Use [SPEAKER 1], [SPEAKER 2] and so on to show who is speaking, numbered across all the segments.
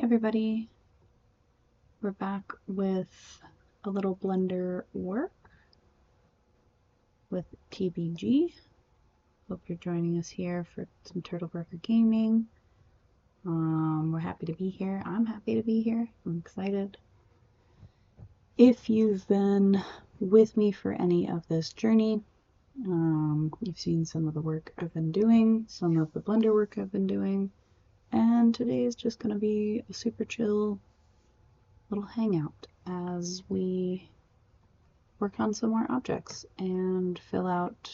[SPEAKER 1] everybody, we're back with a little Blender work with TBG. Hope you're joining us here for some Turtle Burger Gaming. We're happy to be here. I'm happy to be here. I'm excited. If you've been with me for any of this journey, you've seen some of the work I've been doing, some of the Blender work I've been doing, and today is just going to be a super chill little hangout as we work on some more objects and fill out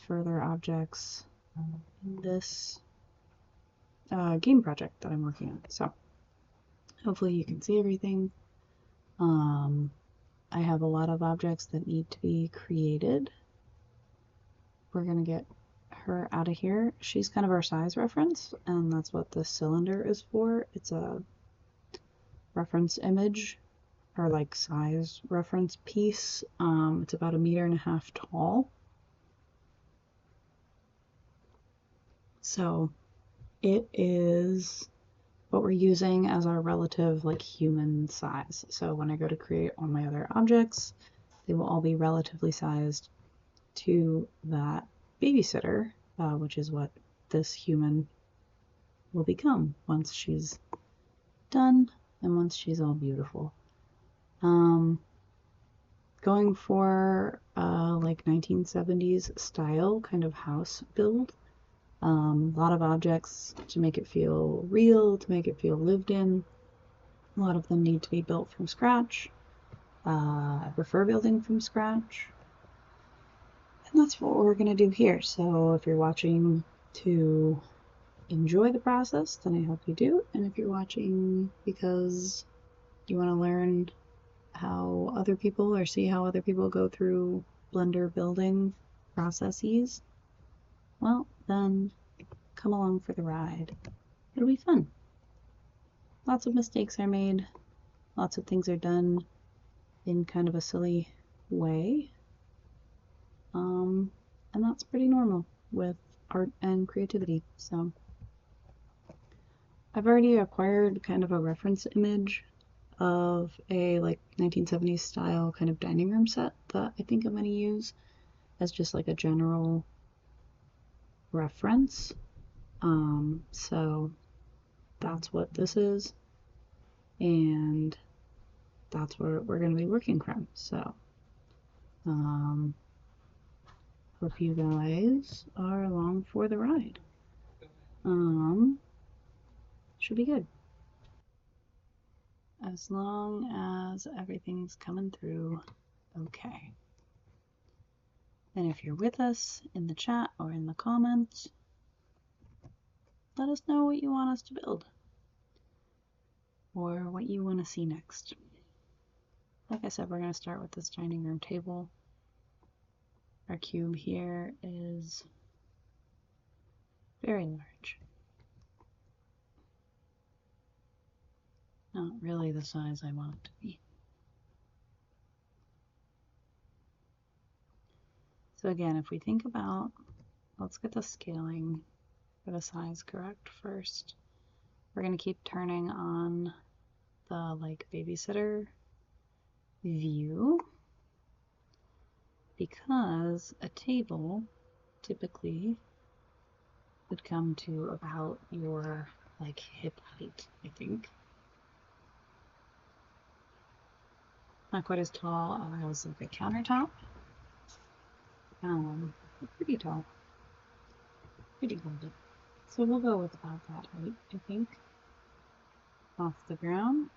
[SPEAKER 1] further objects in this game project that I'm working on. So hopefully you can see everything. I have a lot of objects that need to be created. We're gonna get her out of here. She's kind of our size reference, and that's what this cylinder is for. It's a reference image, or like size reference piece. It's about 1.5 meters tall. So it is what we're using as our relative like human size. So when I go to create all my other objects, they will all be relatively sized to that babysitter, which is what this human will become once she's done and once she's all beautiful. Going for like 1970s style kind of house build. A lot of objects to make it feel real, to make it feel lived in. A lot of them need to be built from scratch. I prefer building from scratch. And that's what we're going to do here. So if you're watching to enjoy the process, then I hope you do. And if you're watching because you want to learn how other people or see how other people go through Blender building processes, well, then come along for the ride. It'll be fun. Lots of mistakes are made. Lots of things are done in kind of a silly way. And that's pretty normal with art and creativity. So I've already acquired kind of a reference image of a like 1970s style kind of dining room set that I think I'm going to use as just like a general reference. So that's what this is, and that's where we're going to be working from. So hope you guys are along for the ride. Should be good. As long as everything's coming through okay. And if you're with us in the chat or in the comments, let us know what you want us to build or what you want to see next. Like I said, we're going to start with this dining room table. Our cube here is very large. Not really the size I want it to be. So again, if we think about, let's get the scaling for the size correct first. We're going to keep turning on the like babysitter view because a table typically would come to about your like hip height, I think. Not quite as tall as like a countertop. Pretty tall. Pretty golden. So we'll go with about that height, I think, off the ground.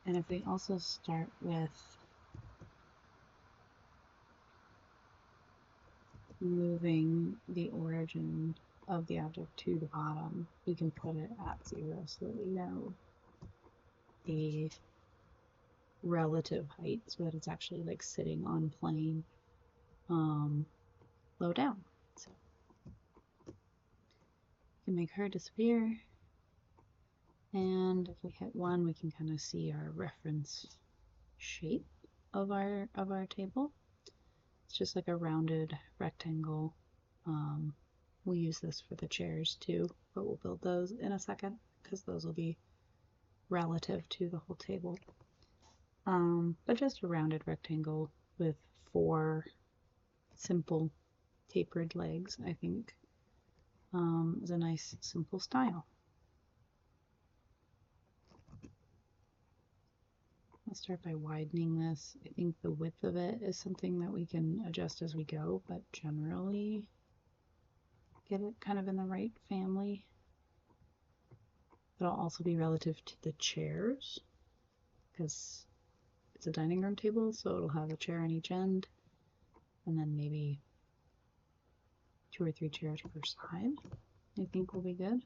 [SPEAKER 1] And if we also start with moving the origin of the object to the bottom, we can put it at 0 so that we know the relative height so that it's actually like sitting on plane low down. So we can make her disappear, and if we hit 1 we can kind of see our reference shape of our table. It's just like a rounded rectangle. We we'll use this for the chairs too, but we'll build those in a second because those will be relative to the whole table. But just a rounded rectangle with 4 simple tapered legs, I think, is a nice simple style. I'll start by widening this. I think the width of it is something that we can adjust as we go, but generally get it kind of in the right family. It'll also be relative to the chairs because it's a dining room table, so it'll have a chair on each end and then maybe 2 or 3 chairs per side. I think will be good.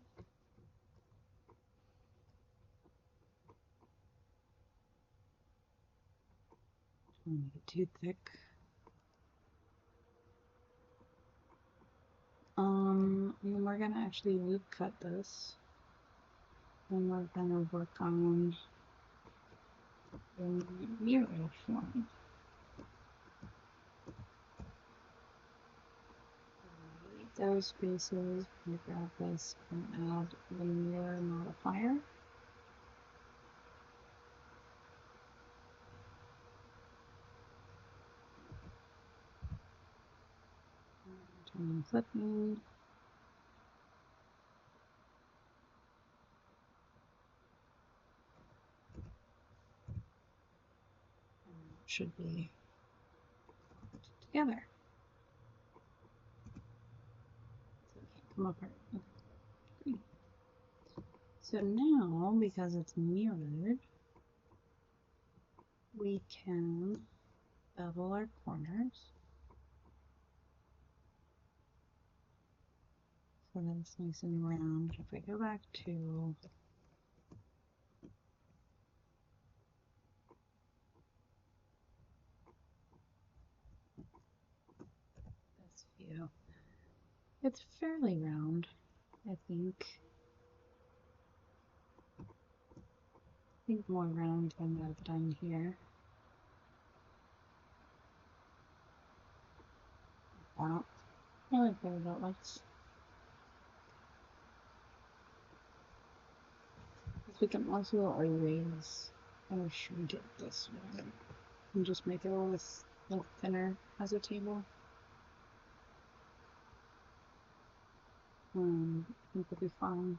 [SPEAKER 1] Don't make it too thick. And we're gonna actually loop cut this. And we're gonna work on the mirror form. Those spaces, we grab this and add the mirror modifier. Turn flipping. Should be together. So it can't come apart. Okay, great. So now, because it's mirrored, we can bevel our corners so that it's nice and round. If I go back to this view, it's fairly round, I think. I think more round than I've done here. Wow. I like the way that looks. We can also erase or shrink it this way and just make it a little thinner as a table. I think it'll be fine.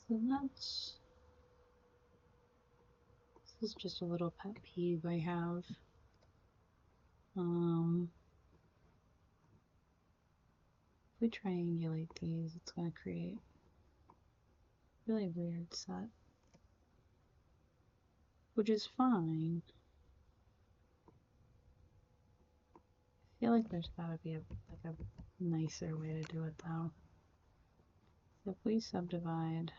[SPEAKER 1] So this is just a little pet peeve I have. If we triangulate these, it's going to create a really weird set, which is fine. I feel like there's got to be a nicer way to do it though. So if we subdivide,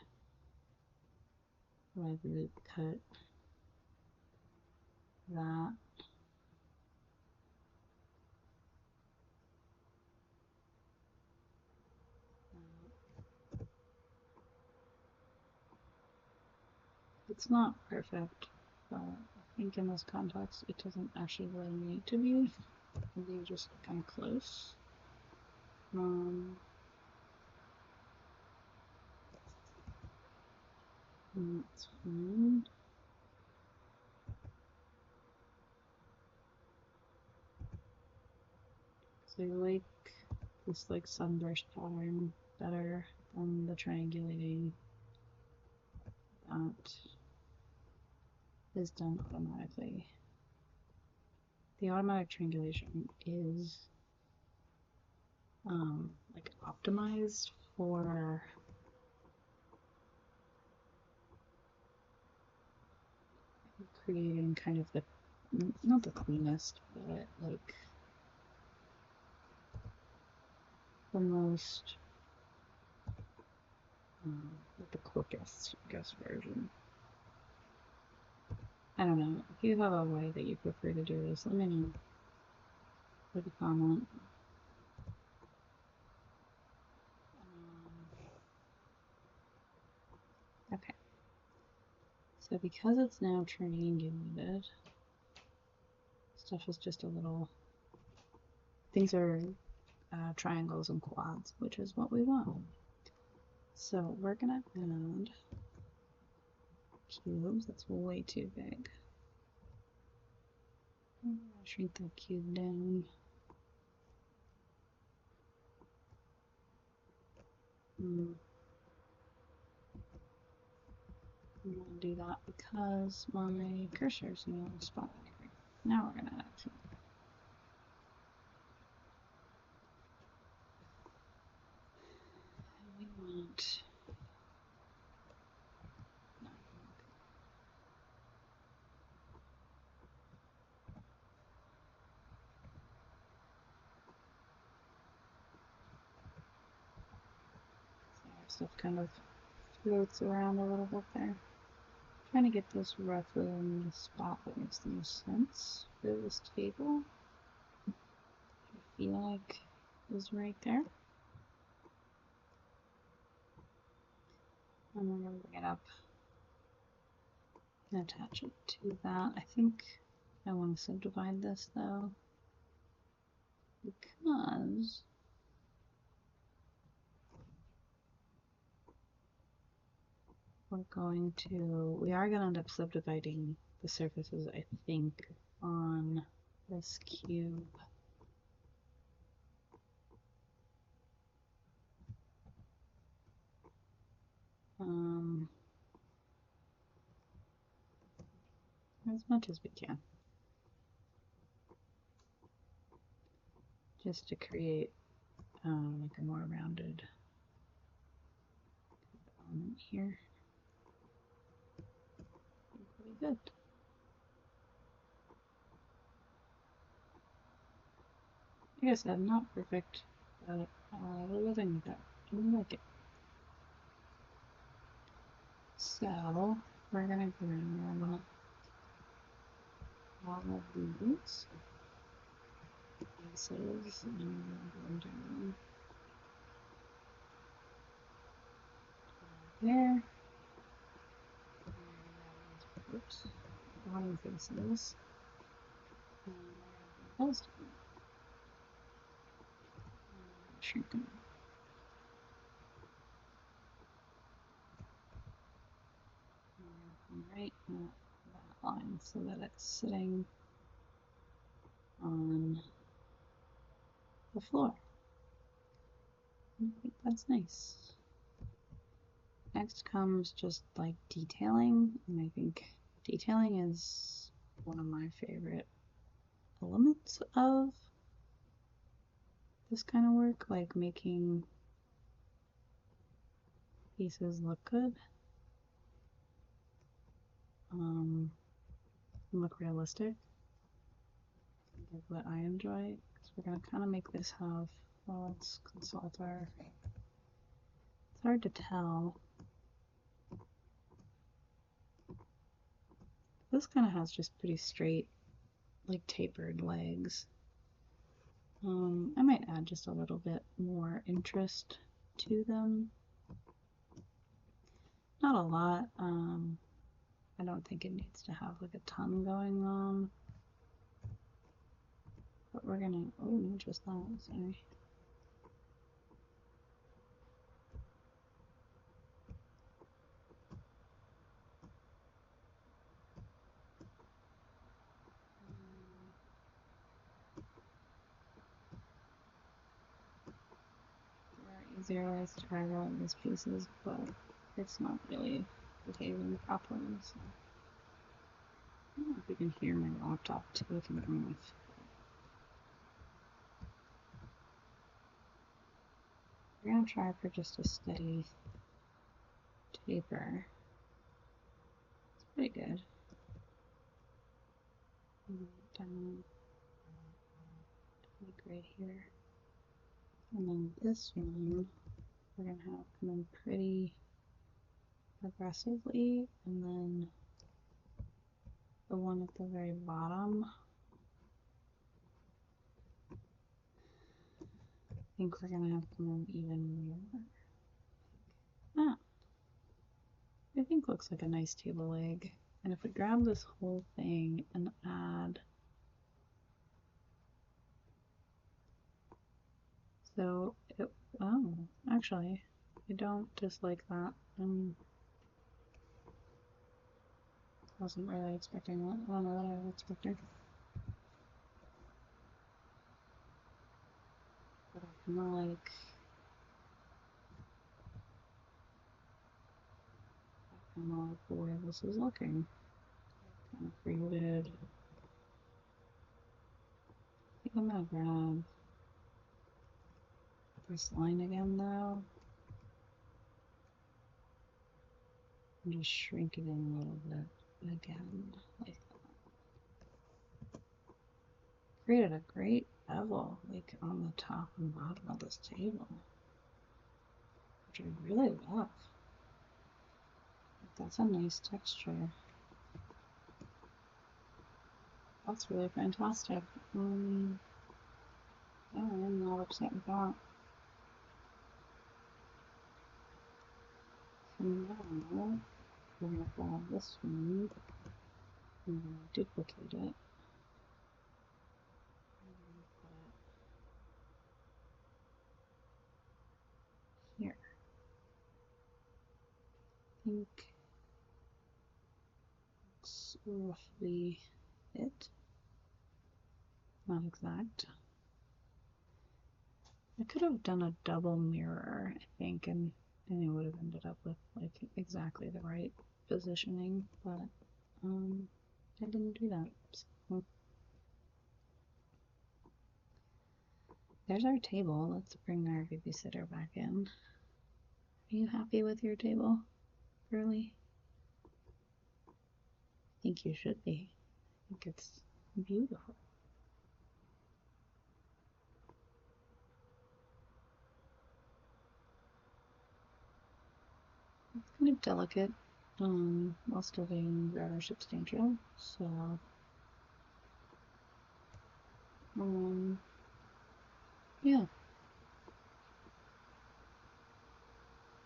[SPEAKER 1] red loop cut that, it's not perfect, but I think in this context it doesn't actually really need to be. Maybe just kind of close. That's fine. So I like this sunburst pattern better than the triangulating that is done automatically. The automatic triangulation is optimized for creating kind of not the cleanest, but the most the quickest, I guess, version. I don't know. If you have a way that you prefer to do this, let me know. Leave a comment. Okay. So because it's now triangulated, stuff is just a little, things are triangles and quads, which is what we want. So we're gonna add cubes. That's way too big. I'm gonna shrink the cube down. I'm gonna do that because my cursor is in the wrong spot. Now we're gonna add a cube. And we want stuff kind of floats around a little bit there. Trying to get this roughly in the spot that makes the most sense for this table. I feel like is right there. And then we'll bring it up and attach it to that. I think I want to subdivide this though, because we are going to end up subdividing the surfaces, I think, on this cube. As much as we can. Just to create like a more rounded element here. Pretty good. Like I said, not perfect, but we're living with that. I like it. So we're gonna grab all of these pieces and go down there. Oops, bottom faces. And those down. Shrink them. Right at that line so that it's sitting on the floor. I think that's nice. Next comes just like detailing, and I think detailing is one of my favorite elements of this kind of work, like making pieces look good, look realistic. Is what I enjoy, because we're gonna kind of make this have, well, let's consult our, it's hard to tell. This kind of has just pretty straight, like tapered legs. I might add just a little bit more interest to them. Not a lot. I don't think it needs to have like a ton going on. But we're gonna, oh, not just that, sorry. There are easier ways to carve out these pieces, but it's not really behaving properly, so. I don't know if you can hear my laptop taking off. We're gonna try for just a steady taper. It's pretty good. Down, like right here. And then this one, we're gonna have come in pretty aggressively, and then the one at the very bottom, I think we're gonna have come in even more. Ah, I think looks like a nice table leg. And if we grab this whole thing and add So, oh, actually, I don't dislike that. Wasn't really expecting that. I don't know what I was expecting. But I kind of like the way this is looking. Kind of created. I think I'm gonna grab this line again though. And just shrink it in a little bit again, like that. Created a great bevel, like on the top and bottom of this table, which I really love. That's a nice texture. That's really fantastic. Yeah, I'm not upset with that. So now, we're going to grab this one and duplicate it. And put it here. I think that's roughly it. Not exact. I could have done a double mirror, I think, and it would have ended up with like exactly the right positioning, but I didn't do that. So there's our table. Let's bring our babysitter back in. Are you happy with your table, Burley? I think you should be. I think it's beautiful. It's kind of delicate, while still being rather substantial. So, yeah,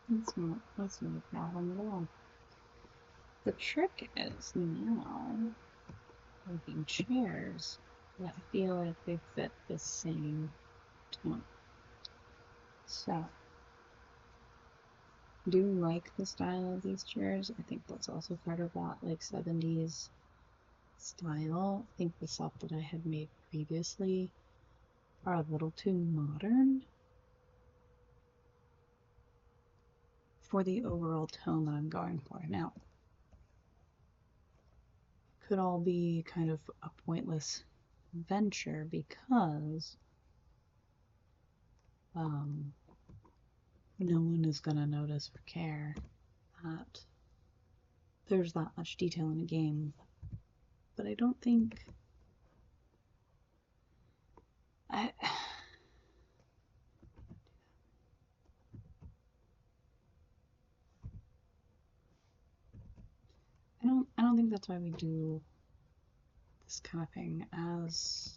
[SPEAKER 1] that's not a problem at all. The trick is now making chairs that feel like they fit the same tone. So, do you like the style of these chairs? I think that's also part of that like 70s style. I think the stuff that I had made previously are a little too modern for the overall tone that I'm going for. Now, could all be kind of a pointless venture because no one is going to notice or care that there's that much detail in a game. But I don't think I don't think that's why we do this kind of thing as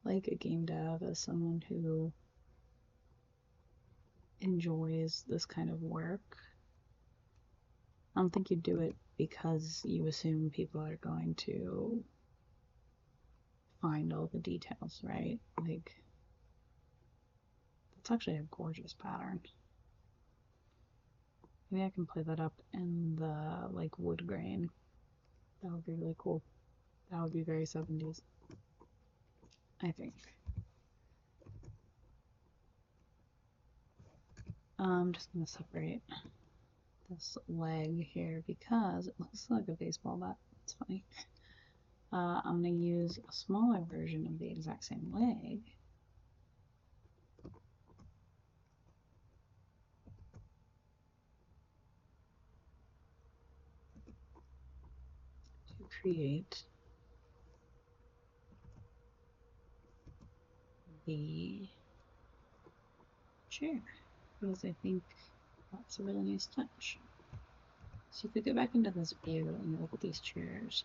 [SPEAKER 1] like a game dev, as someone who enjoys this kind of work. I don't think you do it because you assume people are going to find all the details, right? Like, that's actually a gorgeous pattern. Maybe I can play that up in the like wood grain. That would be really cool. That would be very 70s, I think. I'm just gonna separate this leg here because it looks like a baseball bat. It's funny. I'm gonna use a smaller version of the exact same leg. To create the chair because I think that's a really nice touch. So if we go back into this view and you look at these chairs,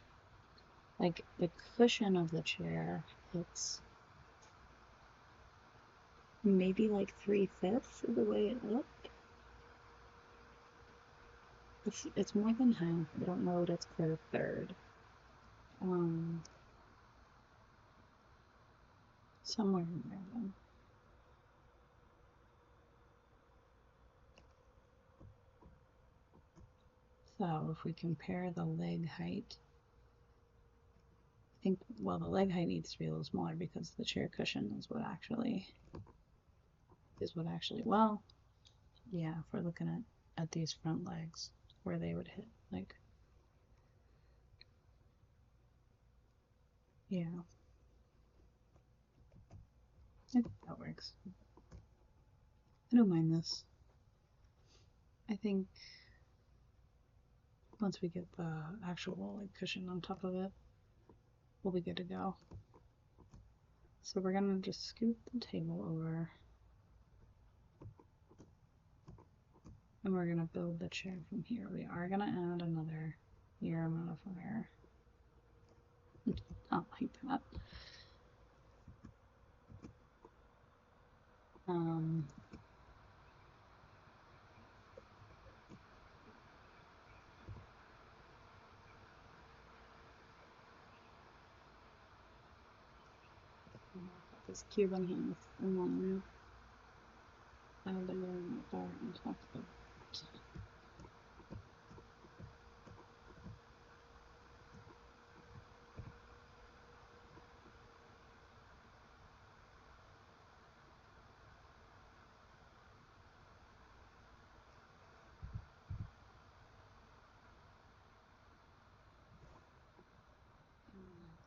[SPEAKER 1] like the cushion of the chair, it's maybe like 3/5 of the way it looked. It's more than half. I don't know that it's quite a third. Somewhere in there then. So if we compare the leg height, I think, well, the leg height needs to be a little smaller because the chair cushion is what actually, well, yeah, if we're looking at these front legs where they would hit, like, yeah, I think that works. I don't mind this. I think once we get the actual like cushion on top of it, we'll be good to go. So we're gonna just scoot the table over and we're gonna build the chair from here. We are gonna add another year modifier. Not like that. Put this cube in here and then add the year modifier on top of it.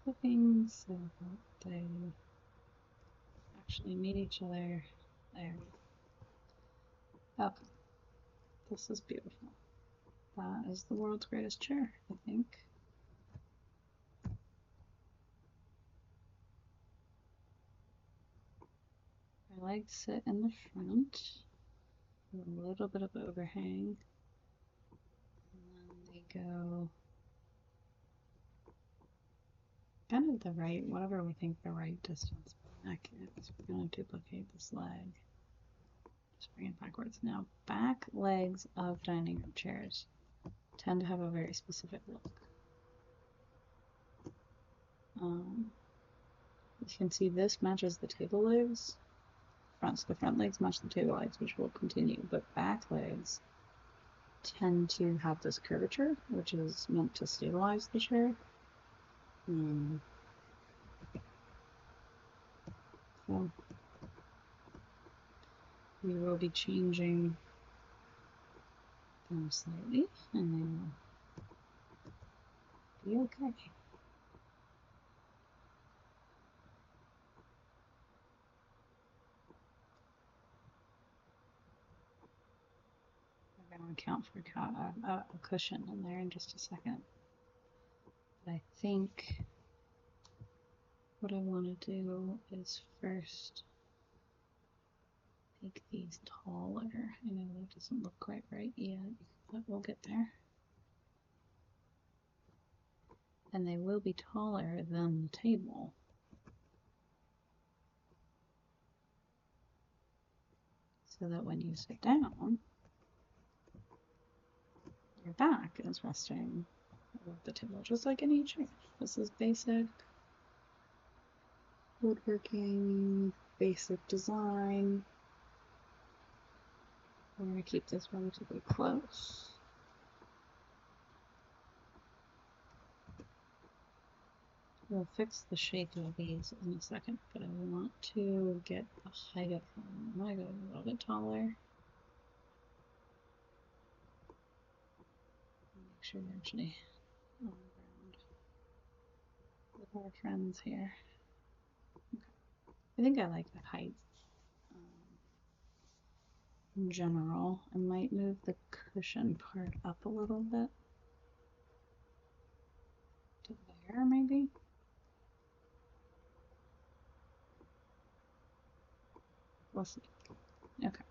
[SPEAKER 1] Clipping so that they actually meet each other there. Okay, this is beautiful. That is the world's greatest chair, I think. My legs sit in the front, with a little bit of overhang, and then they go kind of the right, whatever we think the right distance back is. We're going to duplicate this leg. Just bring it backwards. Now, back legs of dining room chairs tend to have a very specific look. You can see this matches the table legs. The front legs match the table legs, which will continue, but back legs tend to have this curvature, which is meant to stabilize the chair. So we will be changing them slightly, and they will be okay. We're going to account for a cushion in there in just a second. But I think what I want to do is first make these taller. I know that doesn't look quite right yet, but we'll get there. And they will be taller than the table. So that when you sit down, your back is resting above the table, just like any chair. This is basic woodworking, basic design. We're going to keep this relatively close. We'll fix the shape of these in a second, but I want to get the height of them. I'm going to go a little bit taller. Make sure we're actually on the ground with our friends here. Okay. I think I like the height. In general, I might move the cushion part up a little bit to there, maybe. We'll see. Okay.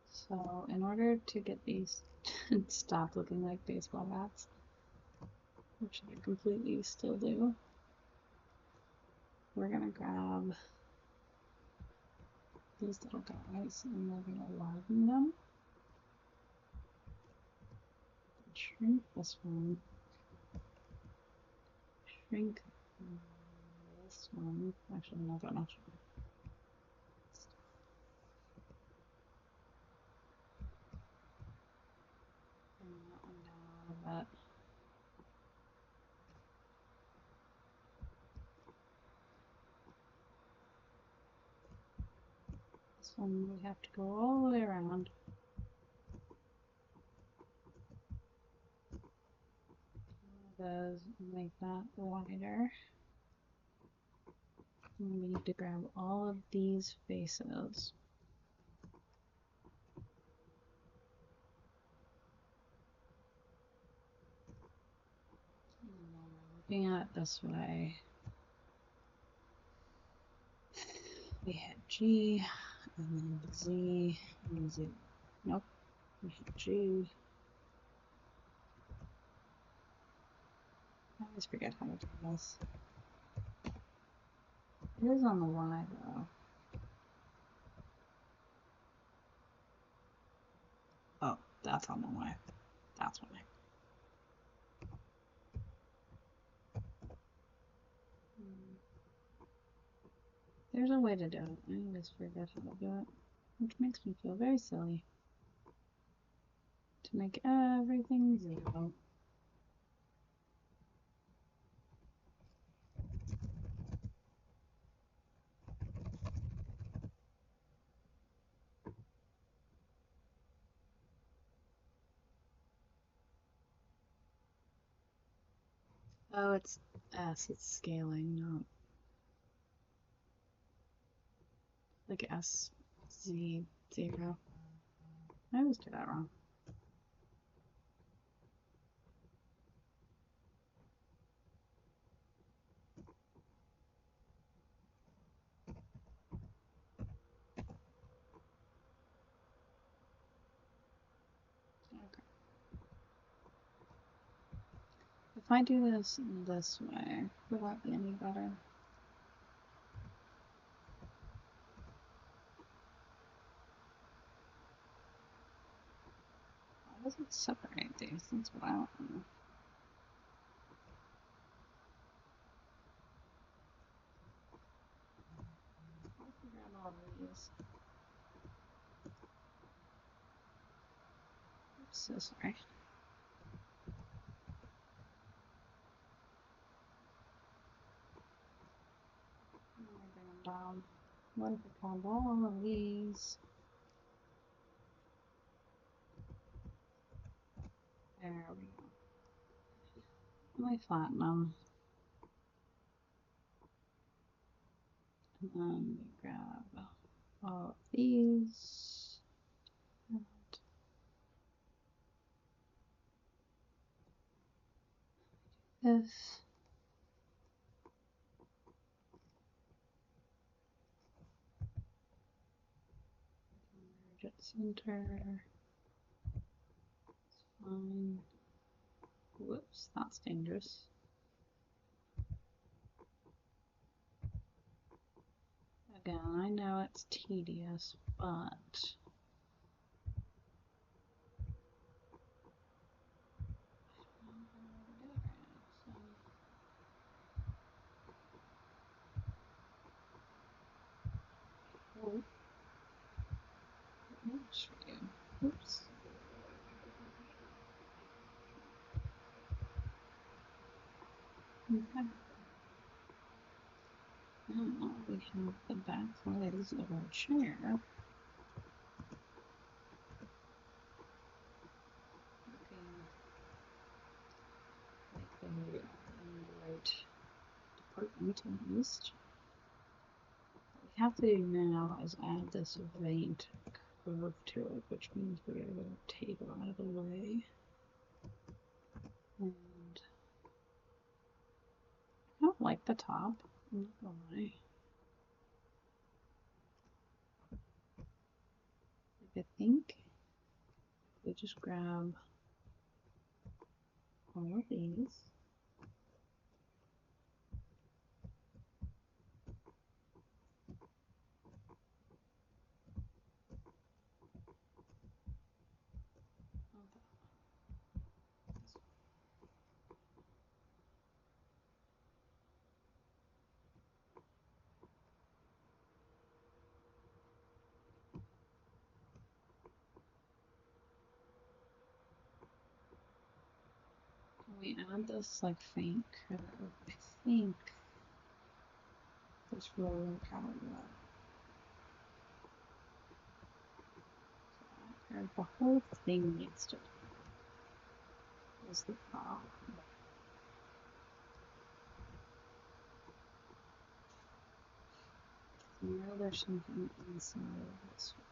[SPEAKER 1] So in order to get these to stop looking like baseball bats, which they completely still do, we're gonna grab these little guys and we're gonna widen them. Shrink this one. Shrink this one. Actually, no, they're not shrink. that. This one we have to go all the way around. Does make that wider. And we need to grab all of these faces. Looking at it this way, we hit G, and then Z, and Z. Nope, we hit G. I always forget how to do this. It is on the Y though. Oh, that's on the Y. That's why. There's a way to do it. I always forget how to do it, which makes me feel very silly. To make everything 0. Oh, it's S, it's scaling, not like S, Z, 0. I always do that wrong. Okay. If I do this way, will that be any better? Why does it separate these? That's what I don't know. I'll figure out all of these. Oops, so sorry. I'm gonna bring them down. What if I found all of these? There we go. Let me flatten them. And then we grab all of these. And this. Merge at center. It's fine. Whoops, that's dangerous. Again, I know it's tedious, but oh, oops. Okay. Now we have the back legs of our chair. Like they are in the right department at least. What we have to do now is add this vein curve to it, which means we're going to go tape it out of the way. And I don't like the top, I'm not gonna lie. Like, I think we just grab all of these. we add this like faint curve, I think this will probably work. So the whole thing needs to is the problem. Now there's something inside of this one.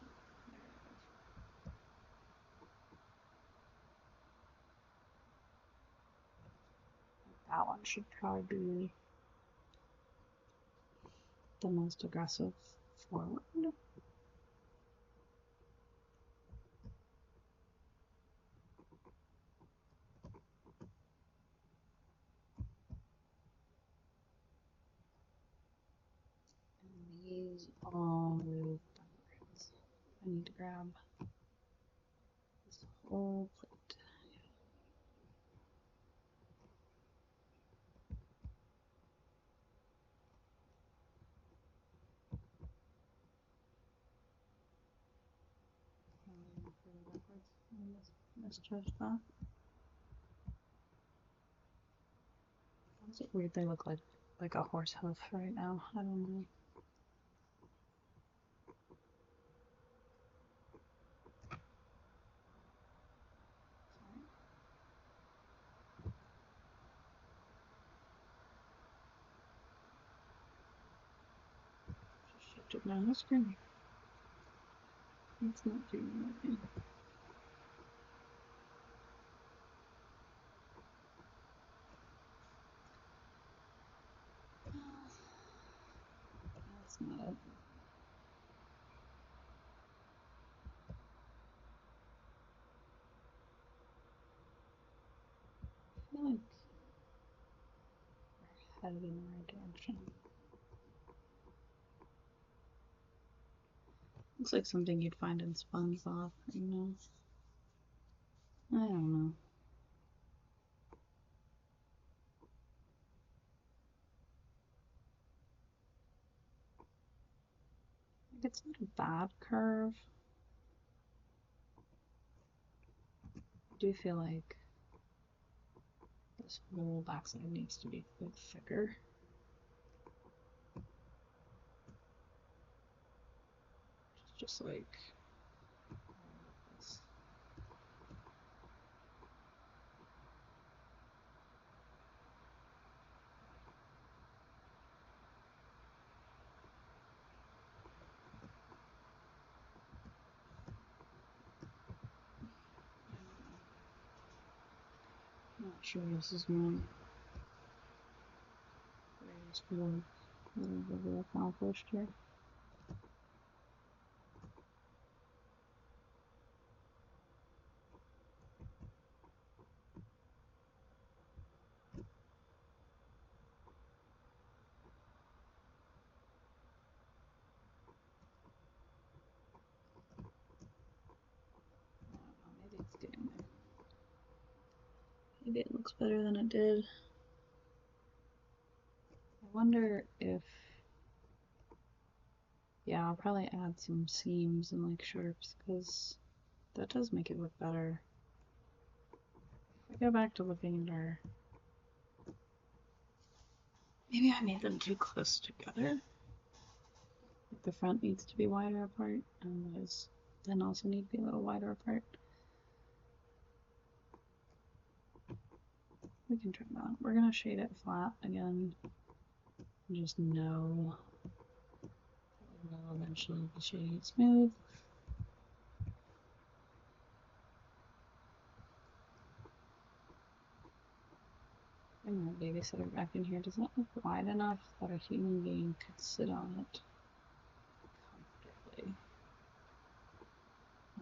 [SPEAKER 1] That one should probably be the most aggressive forward. And these all move backwards. I need to grab this whole plate. Misjudged that. Why does it weirdly look like a horse hoof right now? I don't know. Just shifted down the screen. It's not doing anything. That's not it. I feel like we're headed in the right direction. Looks like something you'd find in SpongeBob, you know? I don't know. Like, it's not a bad curve. I do feel like this whole backside needs to be a bit thicker. Just like this. Not sure this is my greatest work that I've ever accomplished here. Maybe it's getting there. Maybe it looks better than it did. I wonder if, yeah, I'll probably add some seams and like sharps because that does make it look better. If I go back to looking at our, maybe I made them too close together. Like the front needs to be wider apart and those then also need to be a little wider apart. We can try that. We're gonna shade it flat again. Just know we'll eventually be shading it smooth. Bring my babysitter back in here. Does that look wide enough that a human being could sit on it comfortably?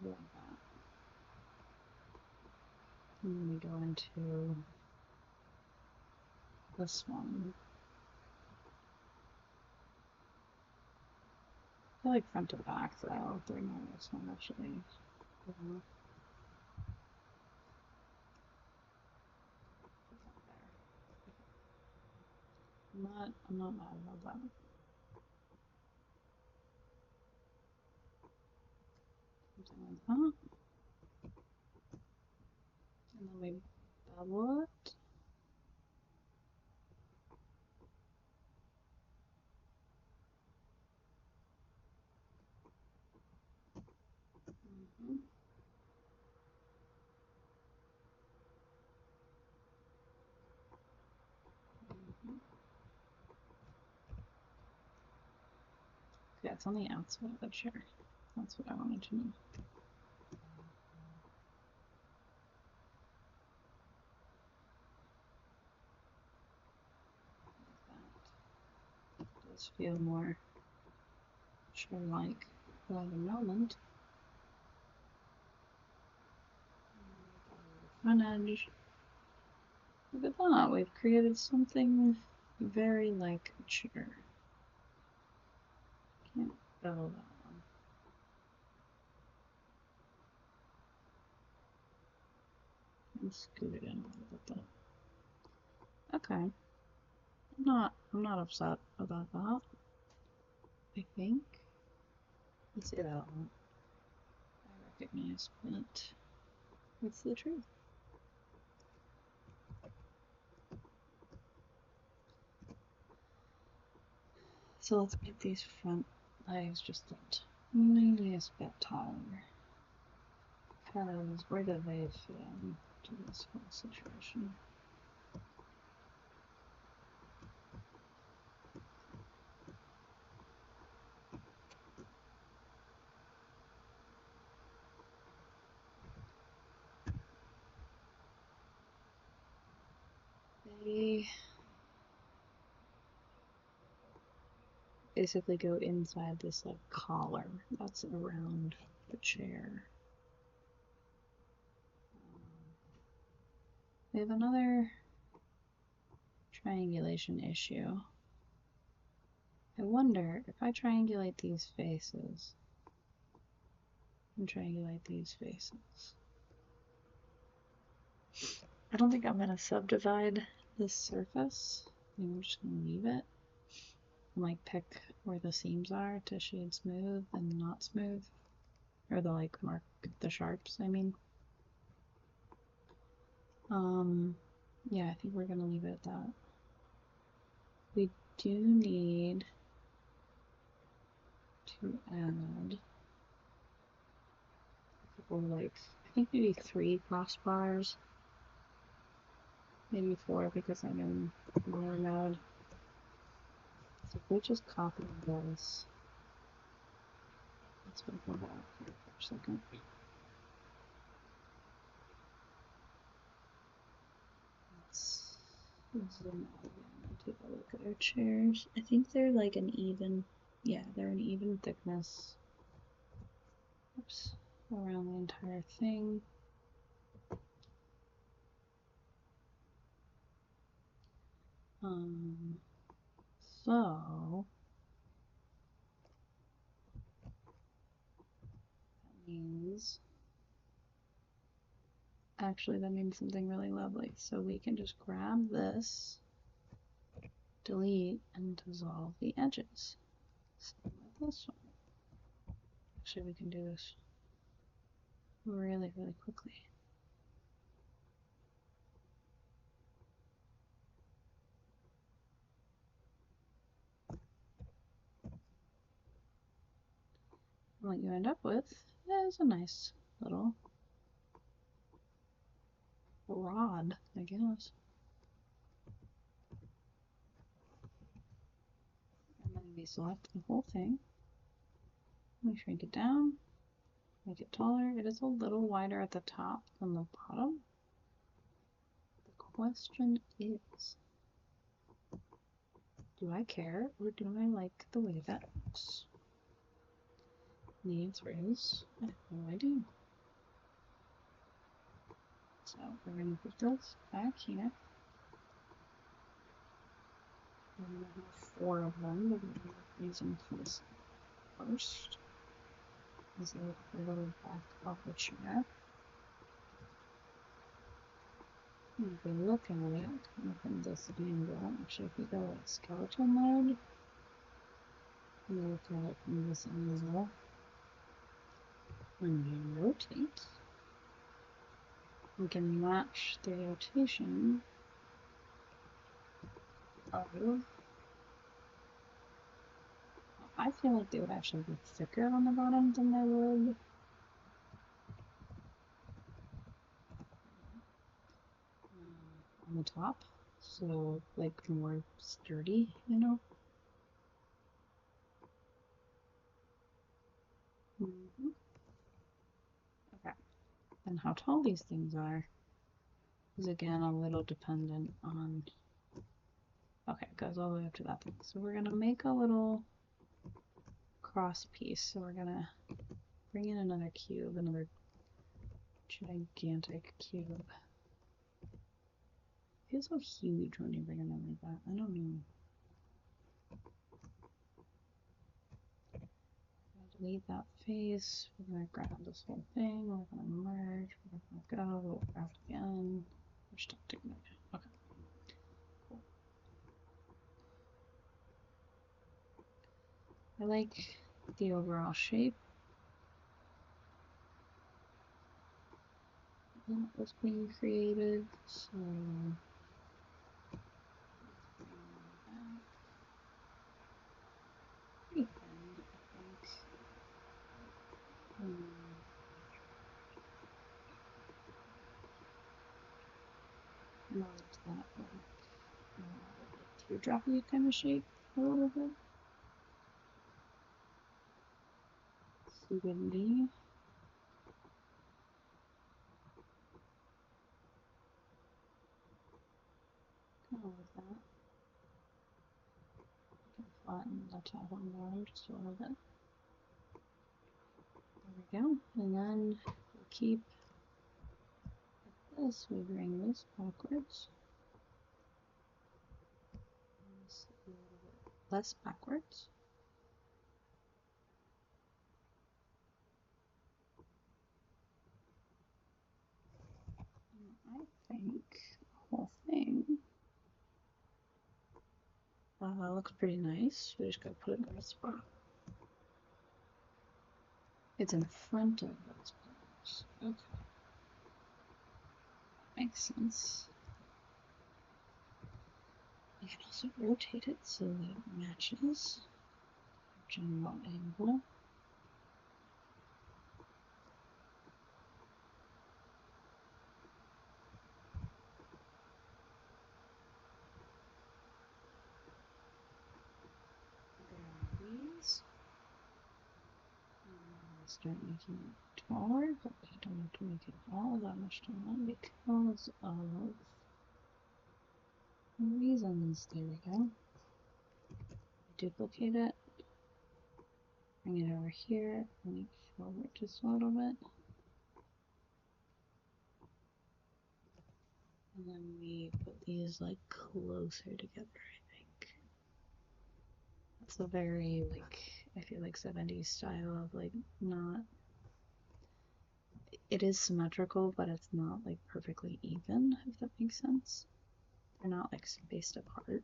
[SPEAKER 1] Like that. And then we go into this one. I feel like front to back though, doing all this one actually. Yeah. I'm not mad about that. Something like that. And then we bevel it. Yeah, it's on the outside of the chair. That's what I wanted to know. That does feel more chair-like by the moment. Front edge. Look at that, we've created something very like a chair. Can't bevel that one. And scoot it in a little bit though. Okay. I'm not upset about that. I think. Let's see that one. I recognize, but what's the truth? So let's make these front legs just the tiniest bit taller. Because where do they fit into this whole situation? They basically go inside this like collar that's around the chair. We have another triangulation issue. I wonder if I triangulate these faces and triangulate these faces. I don't think I'm going to subdivide this surface. I think I'm just going to leave it. I might pick where the seams are to shade smooth and not smooth. Or the like mark the sharps, I mean. Yeah, I think we're going to leave it at that. We do need to add a couple, like, I think maybe 3 crossbars. Maybe 4 because I'm in layer mode. So if we just copy this, let's go back here for a second. Let's zoom out again and take a look at our chairs. I think they're like an even, yeah, they're an even thickness. Oops, around the entire thing. So that means, actually that means something really lovely. So we can just grab this, delete, and dissolve the edges. Same with this one. Actually, we can do this really, really quickly. What you end up with is a nice little rod, I guess. And then we select the whole thing. We shrink it down, make it taller. It is a little wider at the top than the bottom. The question is, do I care or do I like the way that looks? The answer is, I do. So we're going to put those back here. I'm going to have 4 of them, but we're going to use them for this first. Is a little back of the chair. If we look at it from this angle, actually if we go like skeleton mode, look at it from this angle, when we rotate, we can match the rotation of, I feel like they would actually be thicker on the bottom than they would on the top, so like more sturdy, you know. Mhm. Okay. And how tall these things are is again a little dependent on. Okay, it goes all the way up to that thing. So we're gonna make a little cross piece. So we're gonna bring in another cube, another gigantic cube. It feels so huge when you bring it in like that. I don't know. Delete that face. We're gonna grab this whole thing. We're gonna merge. We're gonna go. We'll grab it again. We're stuck together. Okay. Cool. I like the overall shape that was being created. So pretty thin, I think. More to that teardroppy kind of shape a little bit. Sugar-lee. Kind of like that. I can flatten the top on the just a little bit. There we go. And then we'll keep this. We bring this backwards. This a little bit less backwards. And I think the whole thing looks pretty nice. We just gotta put it in the right spot. It's in front of those pillars. Okay. Makes sense. You can also rotate it so that it matches general angle. These. Start making it taller, but we don't have to make it all that much taller because of reasons. There we go. Duplicate it. Bring it over here. Make forward just a little bit. And then we put these like closer together, I think. That's a very like, I feel like 70s style of like not, it is symmetrical, but it's not like perfectly even, if that makes sense. They're not like spaced apart.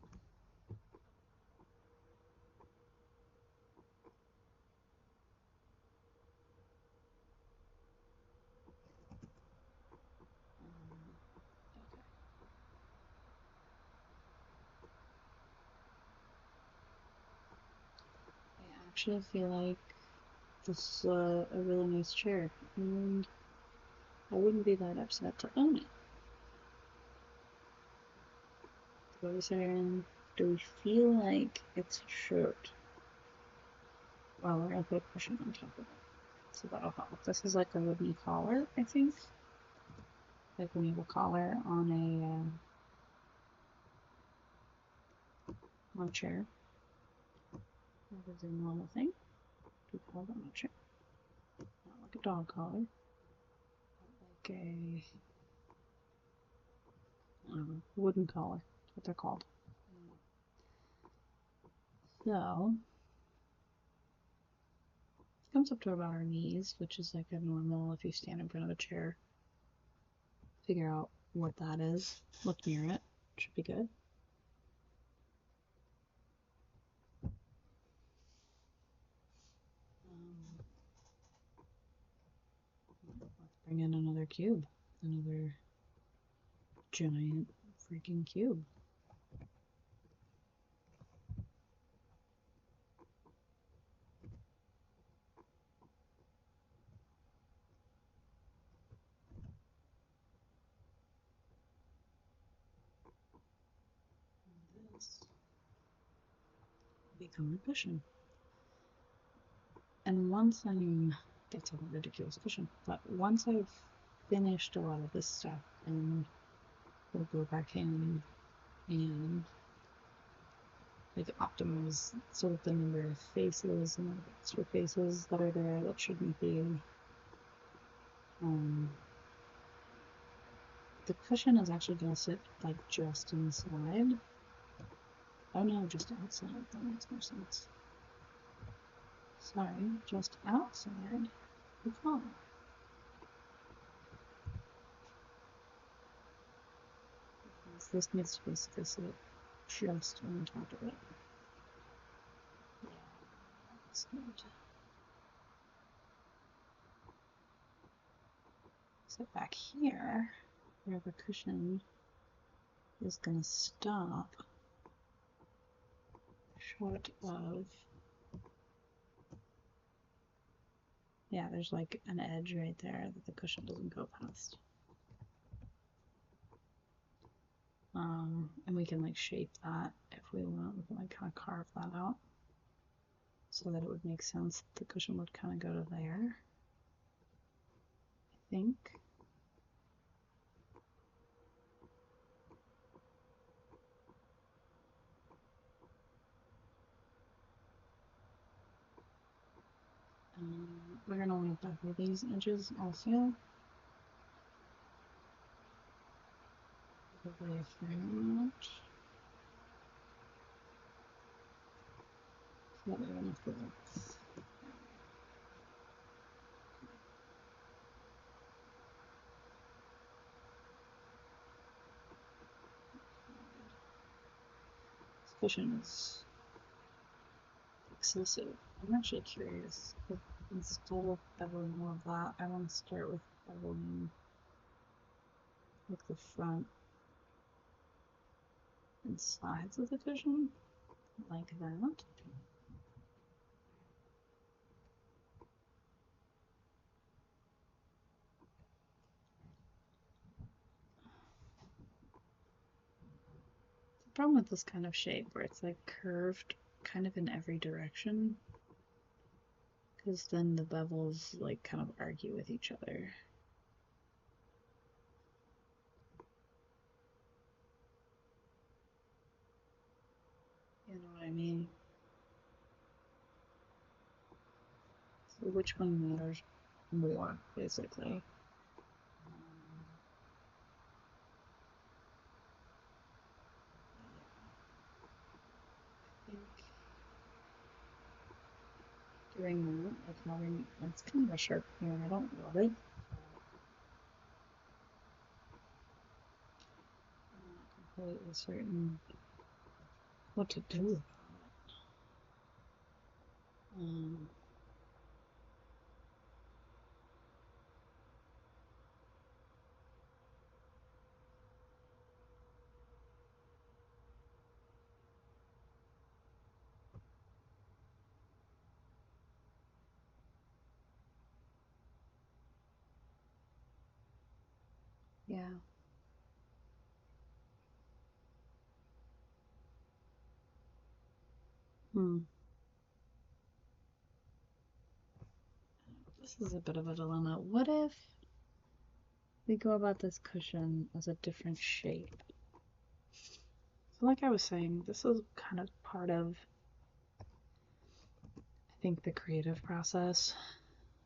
[SPEAKER 1] I actually feel like this is a really nice chair, and I wouldn't be that upset to own it. Those are, do we feel like it's short? Well, we're gonna put a cushion on top of it, so that'll help. This is like a wooden collar, I think. Like when you have a collar on a chair. That is a normal thing to collar on a chair. Not like a dog collar, but like a wooden collar. That's what they're called. So it comes up to about our knees, which is like a normal if you stand in front of a chair. Figure out what that is. Look near it. Should be good. Let's bring in another cube. Another giant freaking cube. This become a cushion. And once that's a ridiculous cushion, but once I've finished a lot of this stuff, and we'll go back in and like optimize sort of the number of faces and extra faces that are there that shouldn't be. The cushion is actually going to sit like just inside. Oh no, just outside. That makes more sense. Sorry, just outside the car. This needs to basically sit just on top of it. Yeah, that's good. So back here, where the cushion is going to stop, short of, yeah, there's like an edge right there that the cushion doesn't go past. And we can like shape that if we want. We can like kind of carve that out so that it would make sense. The cushion would kind of go to there, I think. We're gonna want to bevel these edges also. Probably a fair amount. So that way enough for this. This cushion is excessive. I'm actually curious if instead of beveling more of that, I want to start with beveling like the front and sides of the cushion, like that. The problem with this kind of shape where it's like curved kind of in every direction, because then the bevels like kind of argue with each other. You know what I mean? So which one matters more, basically? I think doing that, like having, it's kind of a sharp here, I don't love it. I'm not completely certain what to do with it. Yeah. This is a bit of a dilemma. What if we go about this cushion as a different shape? So like I was saying, this is kind of part of, I think, the creative process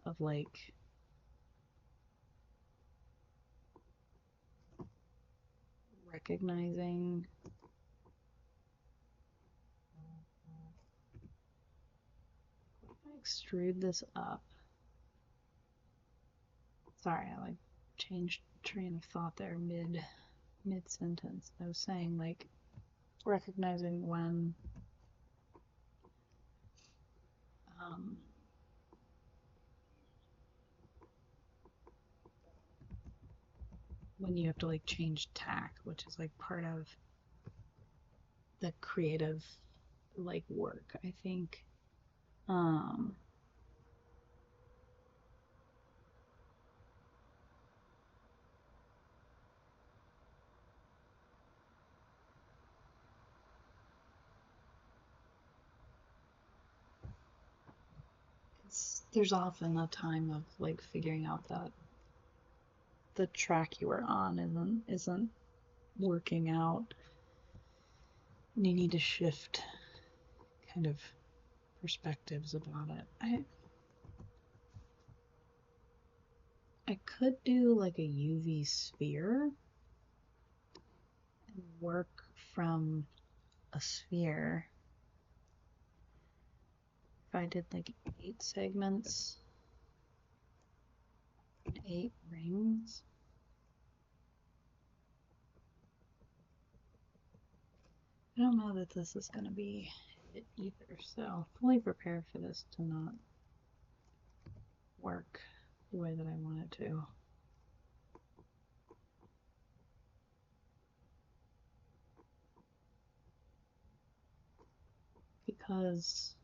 [SPEAKER 1] of like recognizing if I extrude this up. Sorry, I like changed train of thought there mid sentence. I was saying like recognizing um, when you have to like change tack, which is like part of the creative like work, I think. Um, there's often a time of like figuring out that the track you were on isn't working out, and you need to shift kind of perspectives about it. I could do like a UV sphere and work from a sphere. If I did like 8 segments, 8 rings. I don't know that this is going to be it either, so fully prepared for this to not work the way that I want it to. Because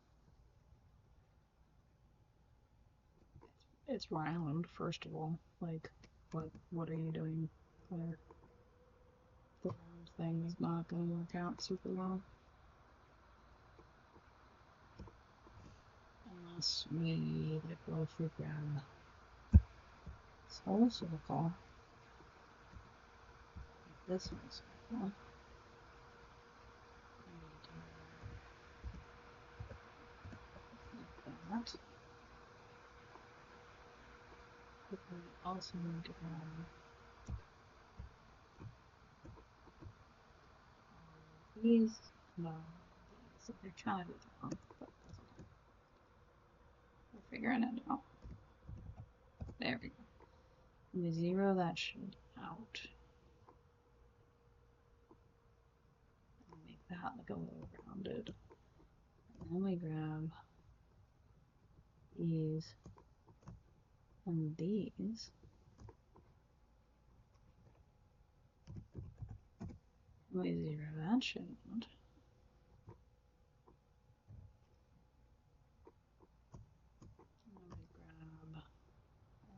[SPEAKER 1] it's round, first of all. Like, what are you doing there? The round thing is not going to work out super well. Unless we like go for grab solid circle. This one's circle. Like that. But we also need to grab these. No, these. They're trying to do it wrong, but we're figuring it out. There we go. We zero that shit out. And make that like a little rounded. And then we grab these and these. And we zero that shit out. And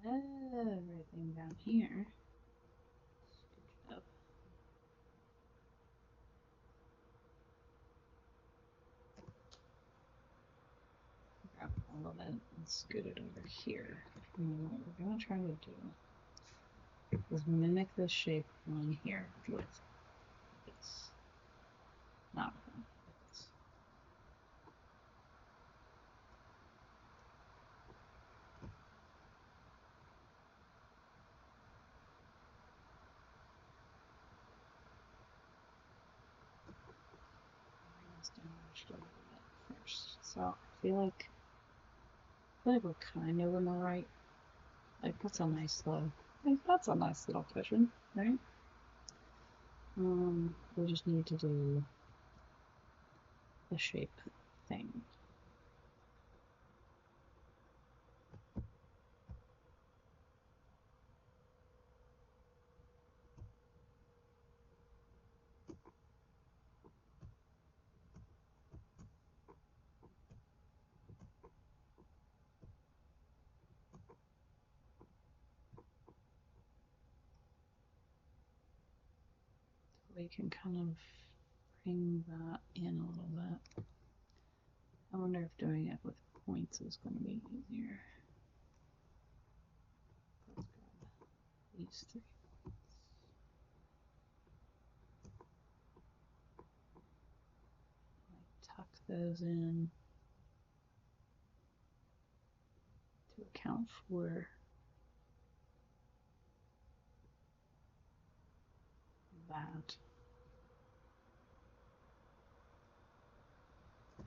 [SPEAKER 1] then we grab everything down here. Scooch it up. Grab all of it and scoot it over here. And what we're going to try to do is mimic this shape on here with this. Not with this. Damaged a little bit first. So I feel like we're kind of in the right. Like that's a nice little. That's a nice little cushion, right? We just need to do the shape thing. We can kind of bring that in a little bit. I wonder if doing it with points is going to be easier. Let's grab these 3 points. Tuck those in to account for that.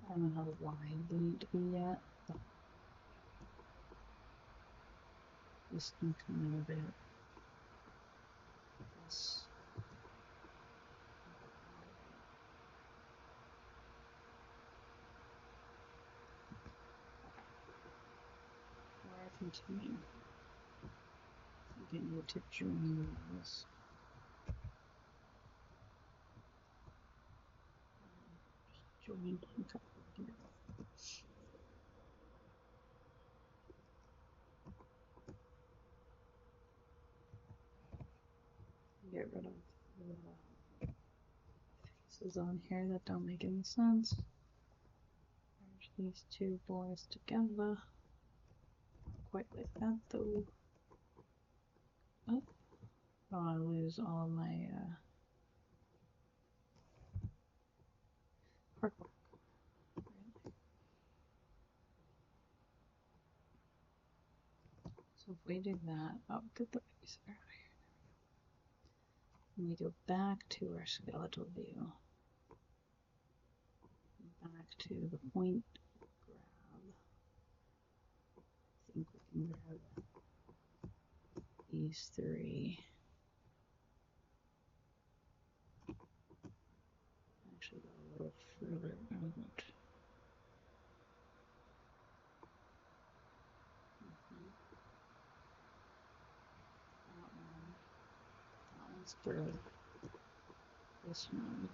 [SPEAKER 1] I don't know how wide they need to be yet, but just kind of a bit. This. Or continue. You need to join this. Join a couple of here. Get rid of the faces on here that don't make any sense. Merge these 2 boys together. quite like that though. Oh, I don't want to lose all of my artwork. So if we do that, oh, get the babysitter out of here. And we go back to our skeletal view. Back to the point grab. I think we can grab these three. Actually go a little further out. That one's through. This one.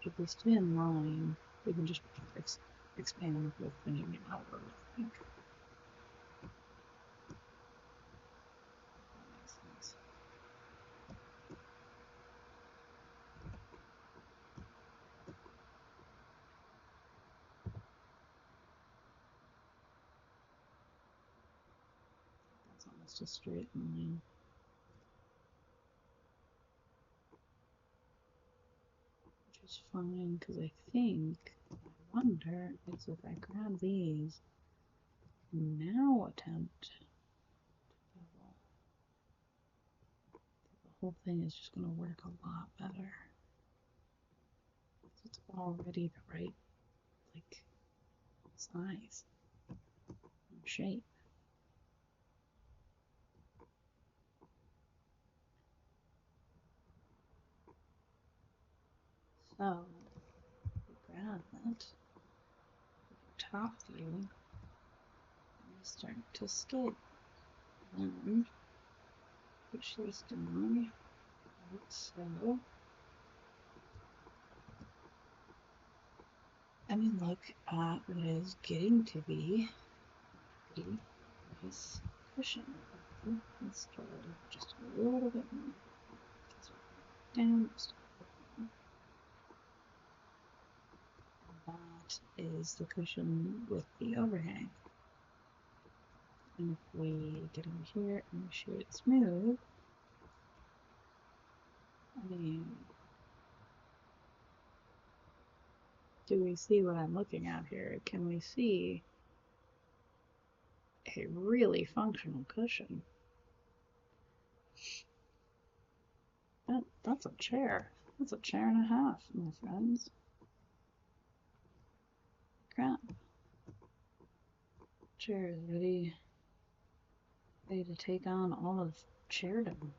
[SPEAKER 1] If we stay in line, we can just expand with the name outward, I think. That makes sense. That's almost a straight line. Which is fine, because I think, I wonder, is if I grab these, now attempt to bevel, the whole thing is just going to work a lot better. It's already the right, like, size and shape. So, we grab that, top view, and we start to skate. Then, push this down, like so. And we look at what is getting to be a pretty nice cushion. Let's go just a little bit more. Down. That is the cushion with the overhang. And if we get in here and we shoot it smooth, I mean, do we see what I'm looking at here? Can we see a really functional cushion? That's a chair. That's a chair and a half, my friends. Crap. Chair is ready to take on all of chairdom.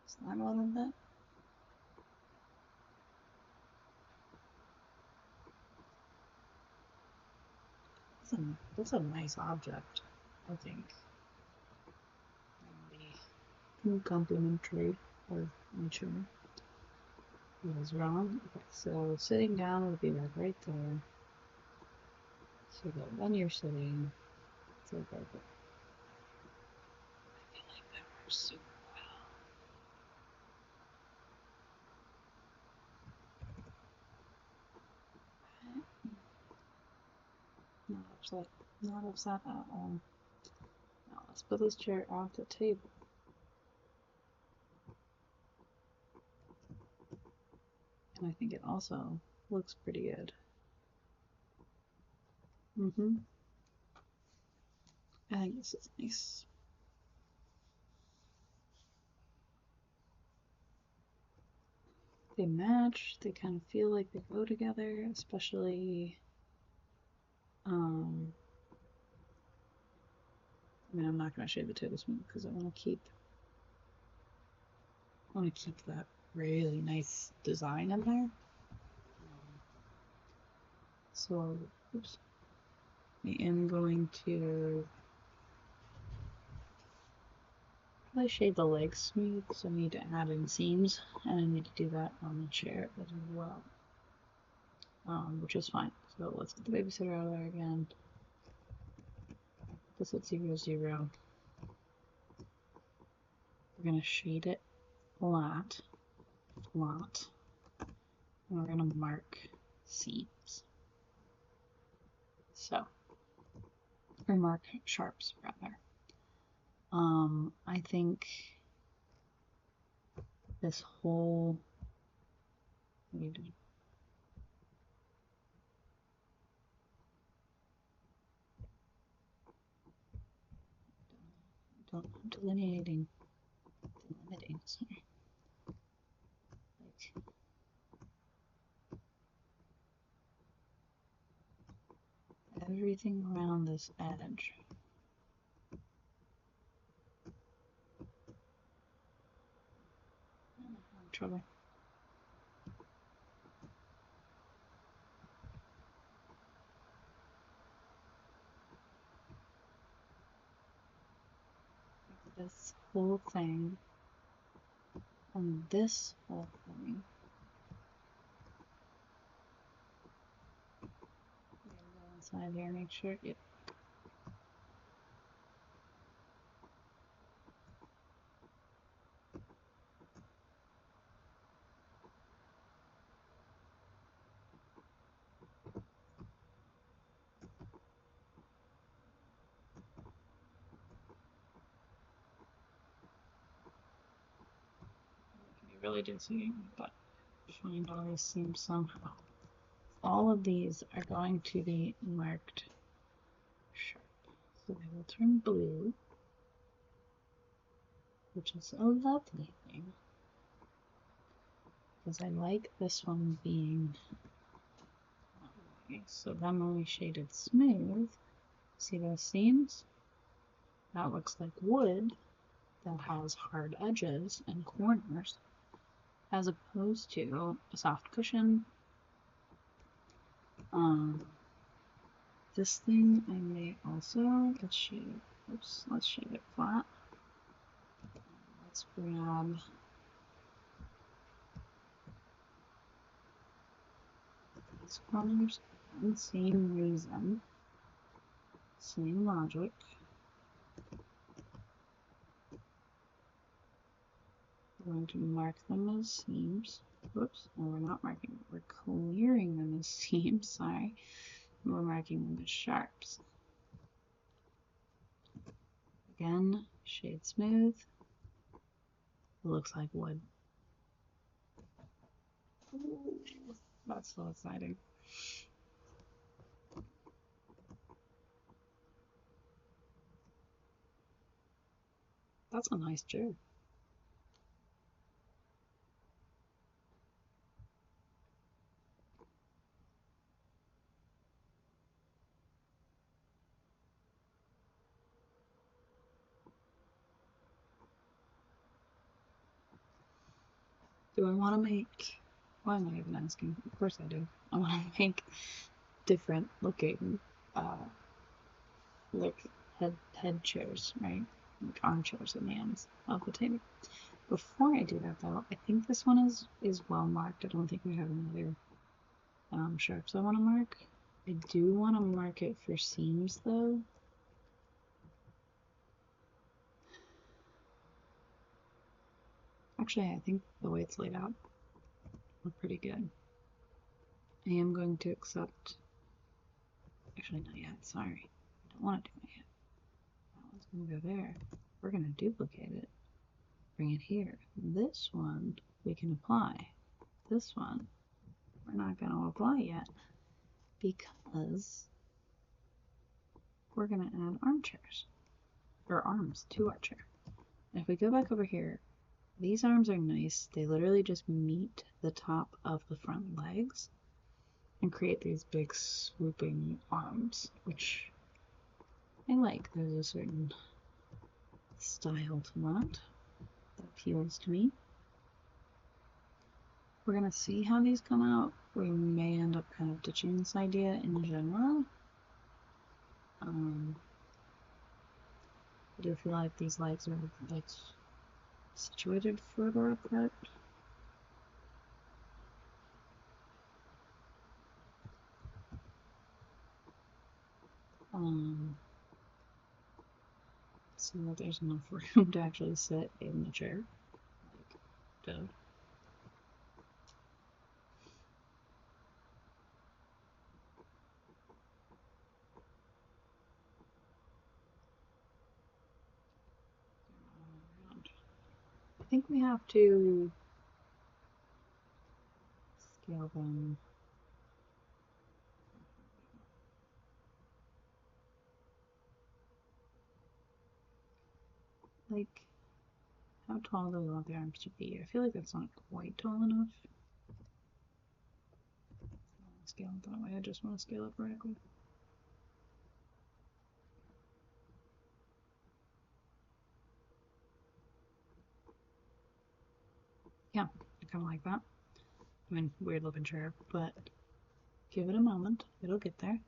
[SPEAKER 1] Slide a little bit. That's a nice object, I think. Complimentary of my chair. I was wrong. Okay, so sitting down would be like right there. So that when you're sitting, it's like right there. I feel like that works super well. Not upset at all. Now let's put this chair off the table. And I think it also looks pretty good. I think this is nice. They match, they kind of feel like they go together, especially, I mean, I'm not going to shade the table smooth because I want to keep that really nice design in there. So, oops. I am going to probably shade the legs smooth, so I need to add in seams, and I need to do that on the chair as well, which is fine. So let's get the babysitter out of there again. This at 0, 0. We're going to shade it flat. plot. And we're going to mark seams. So, or mark sharps rather. I think this whole delimiting, sorry. Like, everything around this edge. I'm trouble. This whole thing and this whole thing. Go inside here, make sure. Yep. Really dizzy, but find all these seams somehow. All of these are going to be marked sharp. So they will turn blue, which is a lovely thing. Because I like this one being okay. So then when we shaded smooth, see those seams? That looks like wood that has hard edges and corners, as opposed to a soft cushion. This thing I may also, let's shade it flat. Let's grab these corners, and same reason, same logic. We're going to mark them as seams. Whoops, no, we're not marking, we're clearing them as seams, sorry. We're marking them as sharps. Again, shade smooth. It looks like wood. Ooh, that's so exciting. That's a nice chair. Do I want to make, why am I even asking? Of course I do. I want to make different looking, like head chairs, right? Like armchairs and the ends of the table. Before I do that though, I think this one is well marked. I don't think we have any other sharps I want to mark. I do want to mark it for seams though. Actually, I think the way it's laid out, we're pretty good. I am going to accept, actually not yet, sorry. I don't want to do it yet. That one's going to go there. We're going to duplicate it, bring it here. This one we can apply. This one we're not going to apply yet because we're going to add armchairs, or arms to our chair. And if we go back over here, these arms are nice. They literally just meet the top of the front legs and create these big swooping arms, which I like. There's a certain style to that appeals to me. We're gonna see how these come out. We may end up kind of ditching this idea in general. I do feel like these legs are like situated further apart. So that there's enough room to actually sit in the chair. Like, duh. think we have to scale them. Like, how tall do we want the arms to be? I feel like that's not quite tall enough. Scale it that way. I just want to scale it vertically. Yeah, I kind of like that. I mean, weird looking chair, but give it a moment. It'll get there.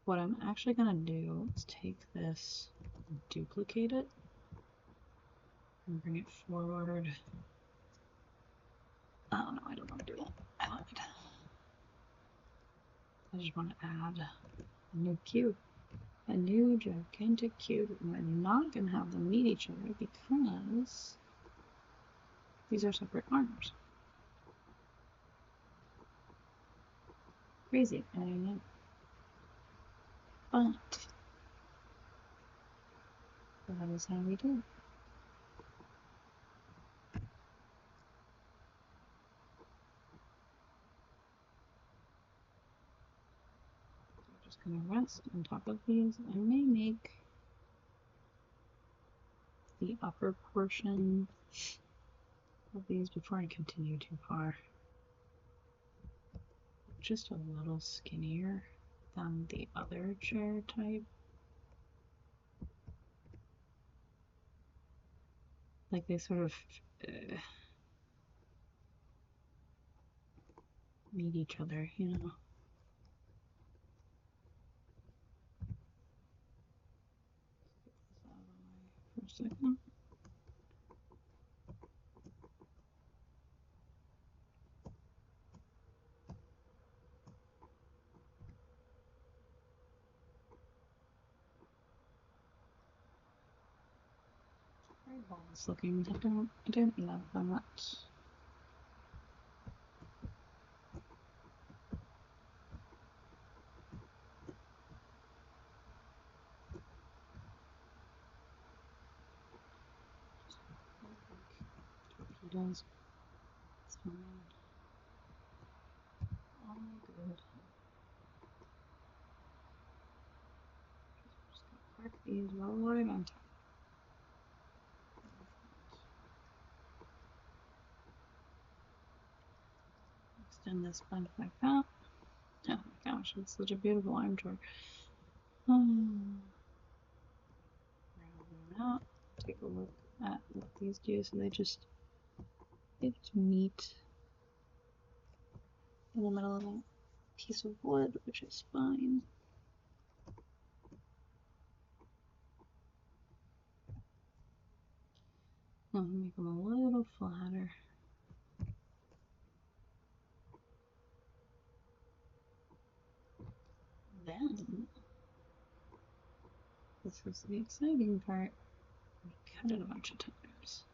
[SPEAKER 1] What I'm actually going to do is take this, duplicate it, and bring it forward. Oh no, I don't want to do that. I just want to add a new cube. A new gigantic cube. And we're not going to have them meet each other because these are separate arms. Crazy, I know. But that is how we do it. I'm just going to rest on top of these. I may make the upper portion of these before I continue too far just a little skinnier than the other chair type. Like they sort of meet each other, you know. For a second. Very bulbous looking. I don't love that. Torpedoes. It's fine. All good. Just gonna park these right on top. Extend this bunk like that. Oh my gosh, it's such a beautiful armchair. Round them out. Take a look at what these do. So they just meet in the middle of a piece of wood, which is fine. I'll make them a little flatter. Then, this is the exciting part. We cut it a bunch of times.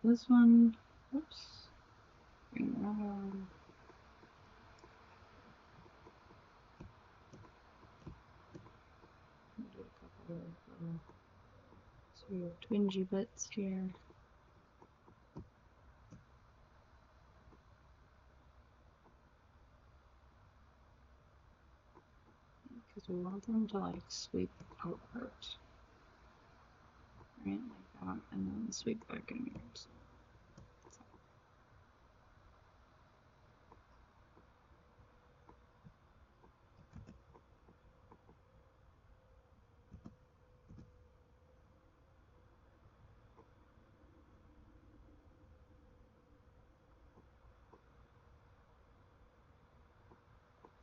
[SPEAKER 1] This one, oops, bring that on. Do a couple of sort of twingy bits here. Because we want them to like sweep outward. Right, like that, and then sweep back inwards.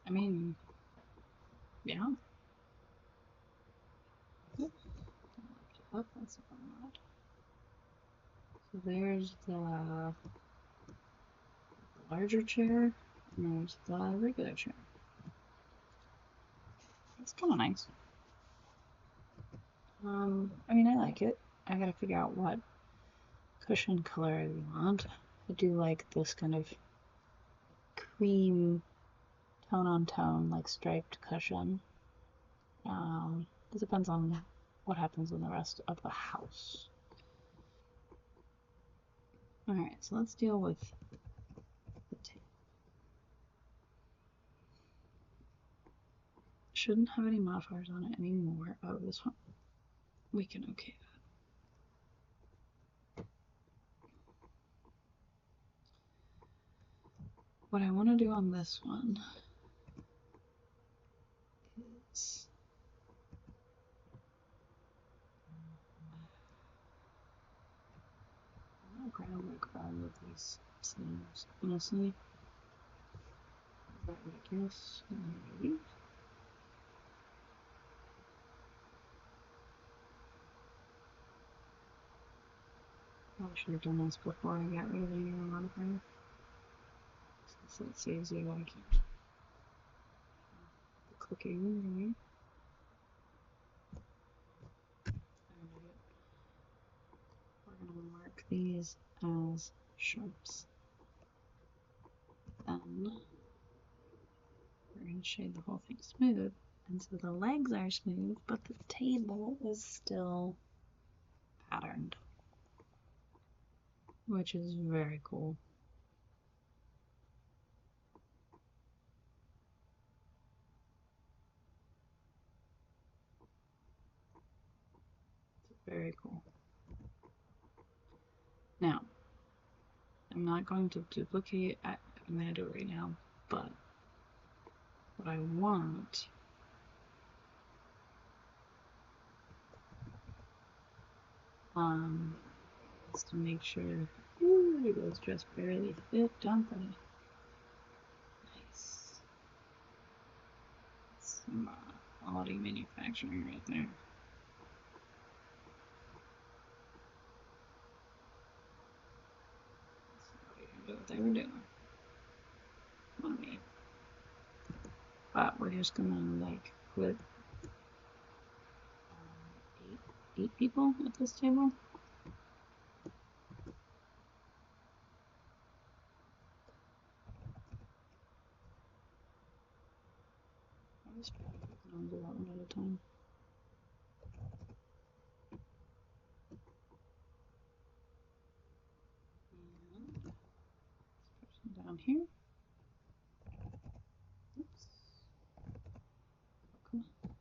[SPEAKER 1] I mean, yeah. Oops. Up, that's not. So there's the larger chair, and there's the regular chair. It's kind of nice. I mean, I like it. I gotta figure out what cushion color I want. I do like this kind of cream tone on tone, like striped cushion. It depends on what happens in the rest of the house. Alright, so let's deal with the table. Shouldn't have any modifiers on it anymore. Oh, this one. We can okay that. What I want to do on this one is I'm gonna grab like all of these sleeves, honestly. But I guess maybe. I should have done this before I got rid of any modifier. So it saves you like clicking, right? We're going to mark these as sharps. Then we're going to shade the whole thing smooth. And so the legs are smooth, but the table is still patterned, which is very cool. It's very cool. Now, I'm not going to duplicate, I'm going to do it right now, but what I want is to make sure, ooh, it was just barely fit, don't they? Nice. Some quality manufacturing right there. What they were doing. On me. But we're just gonna like put 8 people at this table. I'll just try to do that one at a time. And let's put some down here. Oops. Come on.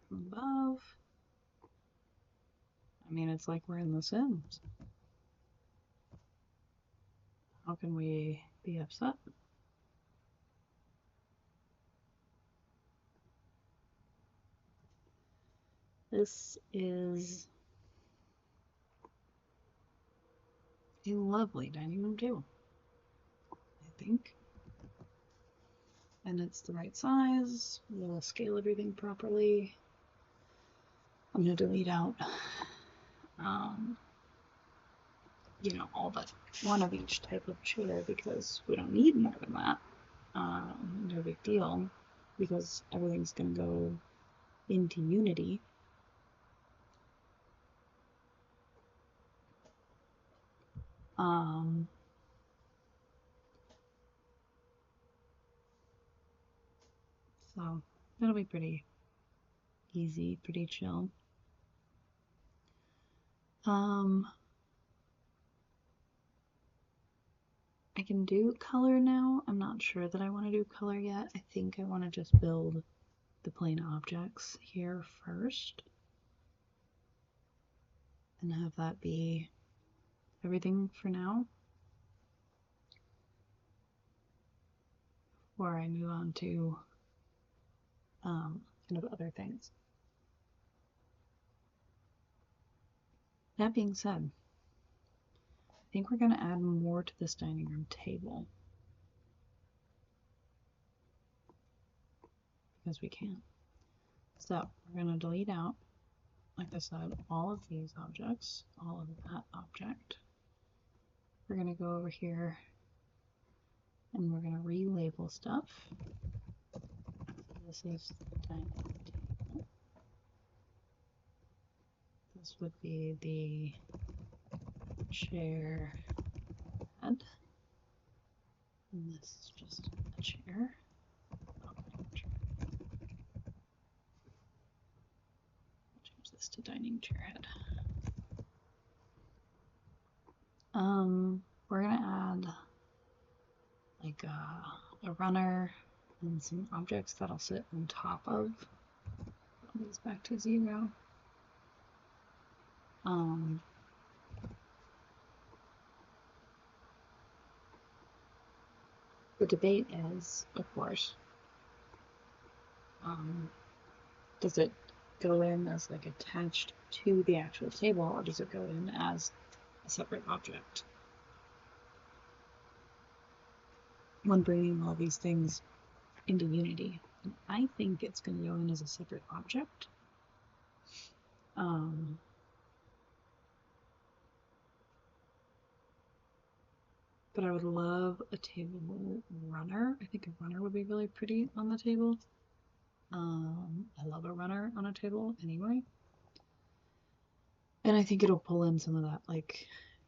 [SPEAKER 1] From above. I mean, it's like we're in The Sims. How can we be upset? This is a lovely dining room table, I think. And it's the right size. We'll scale everything properly. I'm going to delete out, you know, all but one of each type of chair because we don't need more than that. No big deal because everything's going to go into Unity. So that'll be pretty easy, pretty chill. I can do color now. I'm not sure that I want to do color yet. I think I want to just build the plain objects here first and have that be everything for now before I move on to kind of other things. That being said, I think we're going to add more to this dining room table because we can. So we're going to delete out, like I said, all of these objects, all of that object. We're going to go over here and we're going to relabel stuff. This is the dining room table. This would be the chair head. And this is just a chair. Change this to dining chair head. We're gonna add like a runner and some objects that'll sit on top of. Put these back to 0. The debate is, of course, does it go in as like attached to the actual table, or does it go in as a separate object? When bringing all these things into Unity, and I think it's going to go in as a separate object. But I would love a table runner. I think a runner would be really pretty on the table. I love a runner on a table anyway. And I think it'll pull in some of that like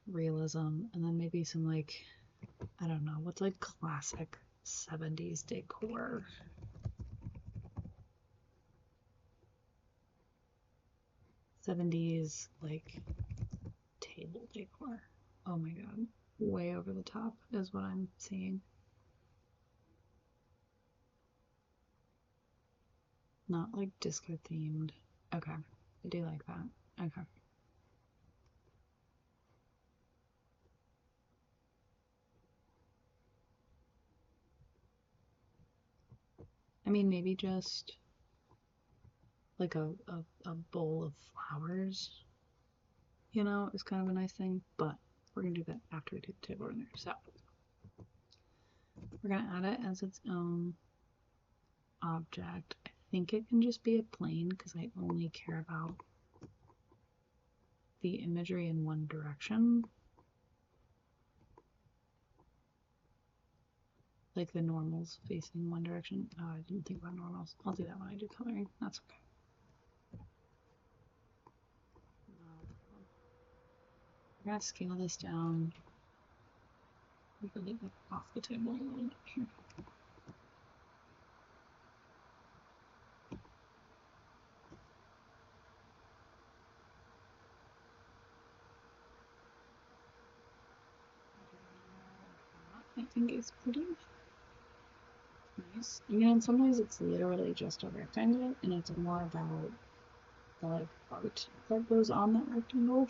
[SPEAKER 1] realism, and then maybe some like, I don't know, what's like classic 70s decor. '70s like table decor. Oh my god. Way over the top is what I'm seeing. Not like disco themed. Okay. I do like that. Okay. I mean, maybe just like a bowl of flowers, you know, is kind of a nice thing, but we're gonna do that after we do the table runner. So we're gonna add it as its own object. I think it can just be a plane because I only care about the imagery in one direction. Like the normals facing one direction. Oh, I didn't think about normals. I'll do that when I do coloring. That's okay. We're gonna scale this down. We can leave it off the table a little bit here. I think it's pretty nice. I mean, sometimes it's literally just a rectangle, and it's more about the like art that goes on that rectangle.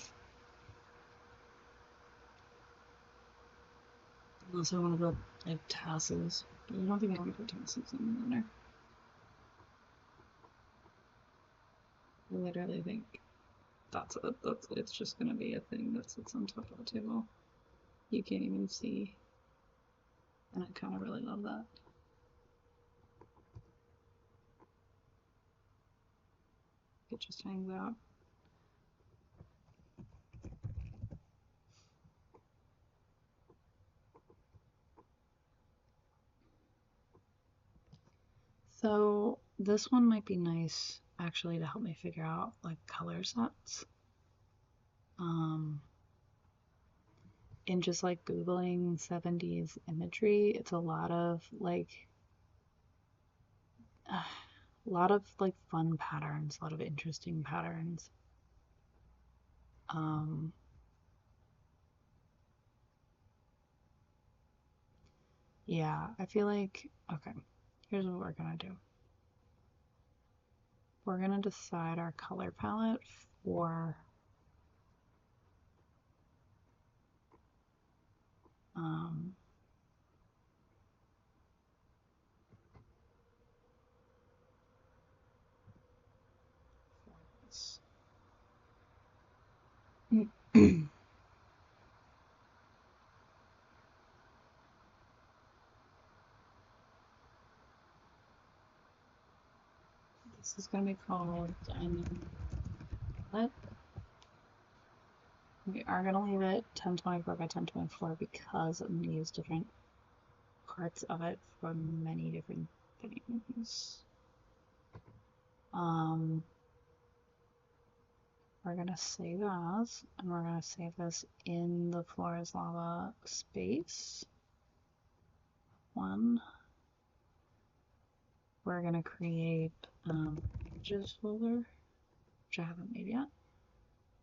[SPEAKER 1] Unless I want to put like tassels, but I don't think I want to put tassels in there. I literally think that's it. It's just gonna be a thing that sits on top of the table. You can't even see, and I kind of really love that. It just hangs out. So this one might be nice actually to help me figure out like color sets. In just like Googling 70s imagery, it's a lot of like fun patterns, a lot of interesting patterns. Yeah, I feel like, okay, here's what we're gonna do. We're gonna decide our color palette for this. This is gonna be called Diamond Palette. We are gonna leave it 1024 by 1024 because I'm gonna use different parts of it for many different things. We're gonna save as, and we're gonna save this in the Floor is Lava space. one, we're gonna create images folder, which I haven't made yet.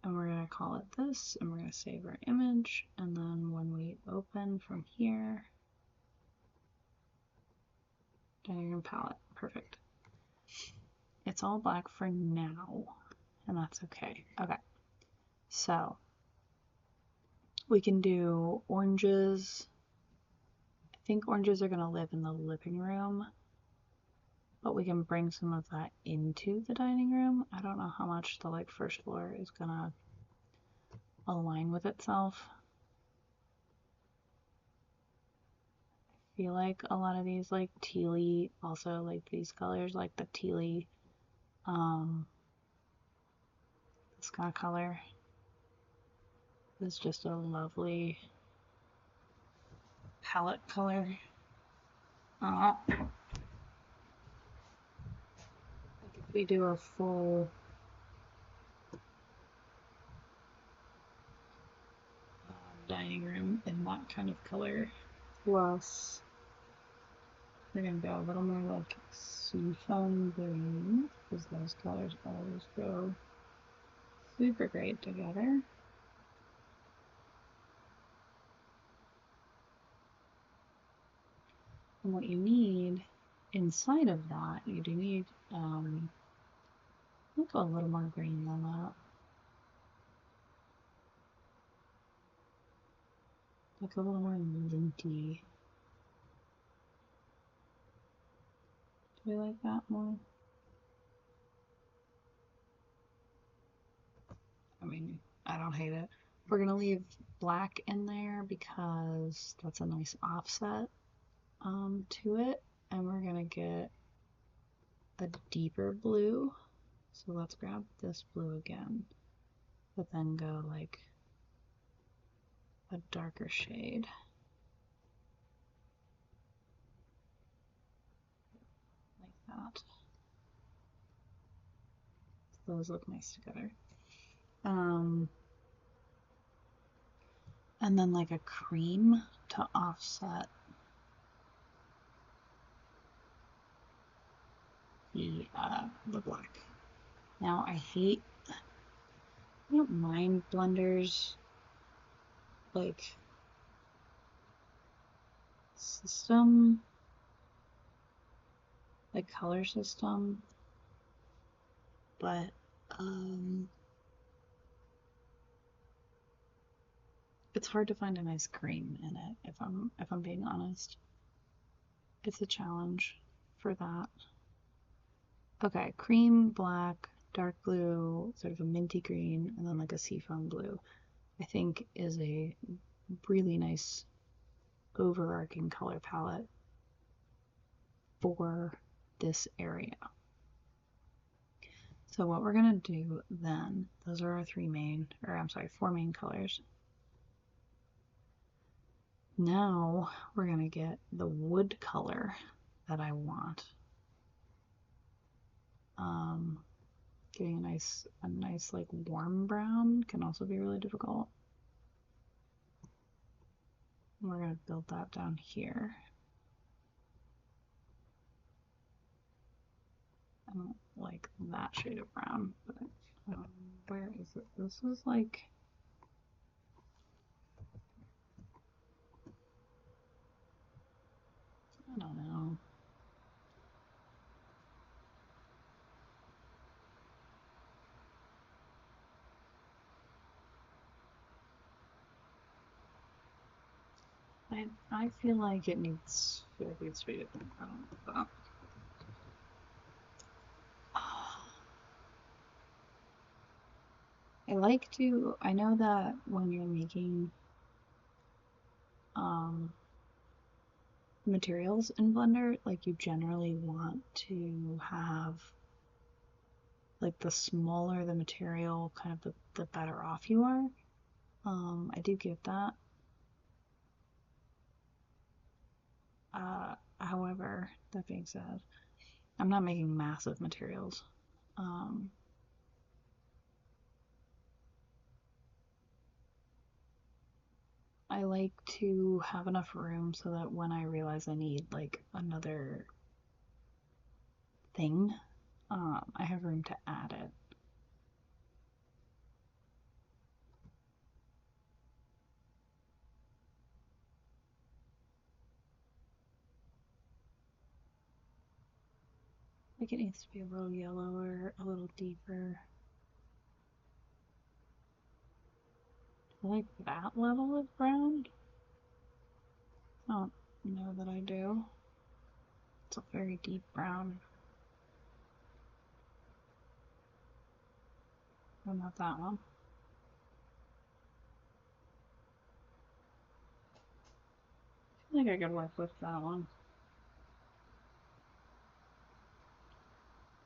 [SPEAKER 1] And we're gonna call it this, and we're gonna save our image, and then when we open from here, dining room palette, perfect. It's all black for now, and that's okay. Okay, so we can do oranges. I think oranges are gonna live in the living room, but we can bring some of that into the dining room. I don't know how much the like first floor is gonna align with itself. I feel like a lot of these like tealy, also like these colors, like the tealy, this kind of color is just a lovely palette color. Like if we do a full dining room in that kind of color, plus we're gonna go a little more like seafoam green, because those colors always go super great together. And what you need inside of that, you do need I'll go a little more green than that. Like a little more minty. Do we like that more? I mean, I don't hate it. We're gonna leave black in there because that's a nice offset to it, and we're gonna get a deeper blue. So let's grab this blue again, but then go like a darker shade. Like that. Those look nice together. And then like a cream to offset the black. Now I don't mind Blender's like system, like color system, but it's hard to find a nice cream in it, if I'm being honest. It's a challenge for that. Okay, cream, black, dark blue, sort of a minty green, and then like a seafoam blue, I think is a really nice overarching color palette for this area. So what we're gonna do then, those are our four main colors. Now we're gonna get the wood color that I want. Getting a nice like warm brown can also be really difficult. We're gonna build that down here. I don't like that shade of brown, but where is it? This is like, I don't know. I feel like it needs to be different. I don't know that. I know that when you're making materials in Blender, like you generally want to have like the smaller the material, kind of the better off you are. I do get that. However, that being said, I'm not making massive materials. I like to have enough room so that when I realize I need like another thing, I have room to add it. Like it needs to be a little yellower, a little deeper. I like that level of brown. I don't know that I do. It's a very deep brown. What about that one? I feel like I could work with that one.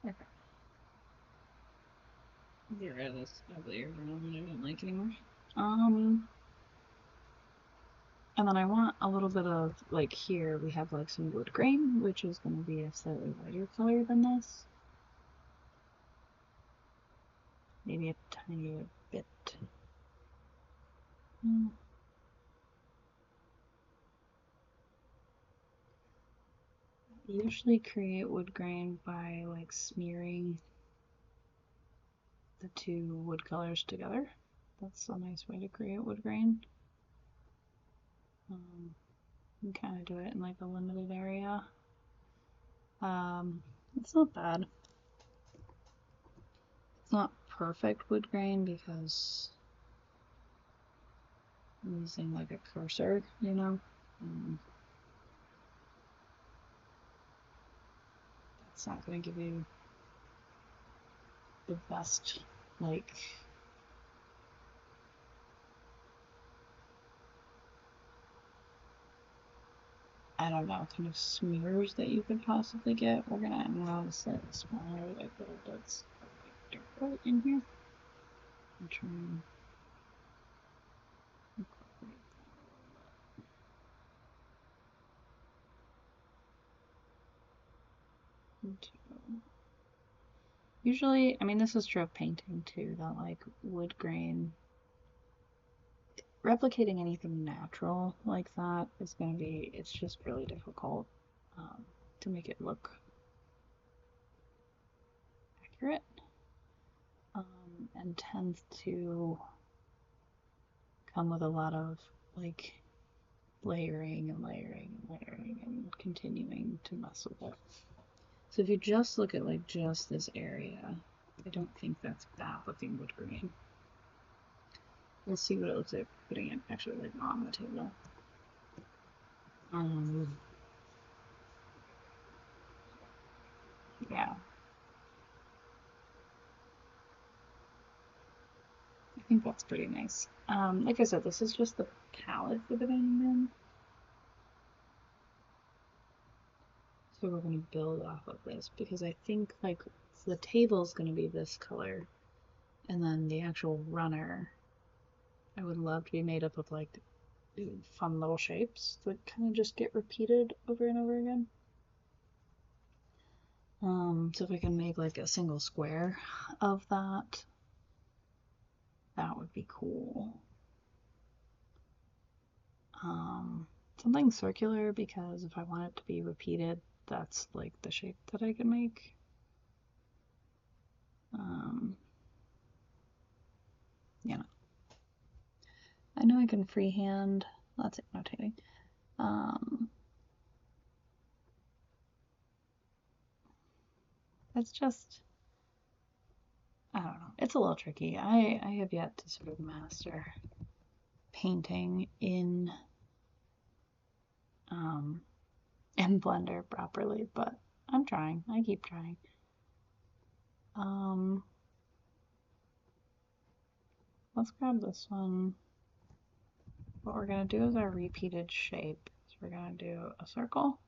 [SPEAKER 1] Okay. Get rid of this uglier brown that I don't like anymore. And then I want a little bit of, like here, we have like some wood grain, which is going to be a slightly lighter color than this. Maybe a tiny bit. I usually create wood grain by like smearing the two wood colors together. That's a nice way to create wood grain. You can kind of do it in like a limited area. It's not bad. It's not perfect wood grain because I'm using like a cursor, you know? It's not going to give you the best, like, I don't know, kind of smears that you could possibly get. We're gonna now set smaller, like little bits of dirt in here. I'm trying to incorporate that into. Usually, I mean, this is true of painting too, that like wood grain, replicating anything natural like that is going to be, it's just really difficult to make it look accurate, and tends to come with a lot of like layering and layering and layering and continuing to mess with it. So if you just look at like just this area, I don't think that's bad looking wood grain. We'll see what it looks like putting it actually like on the table. Yeah. I think that's pretty nice. Like I said, this is just the palette for the painting in. So we're going to build off of this because I think like the table is going to be this color, and then the actual runner I would love to be made up of like fun little shapes that kind of just get repeated over and over again. So if I can make like a single square of that, that would be cool. Something circular, because if I want it to be repeated, that's like the shape that I can make. Yeah. I know I can freehand, that's annotating. It's just, I don't know. It's a little tricky. I have yet to sort of master painting in Blender properly, but I'm trying. I keep trying. Let's grab this one. What we're gonna do is our repeated shape. So we're gonna do a circle.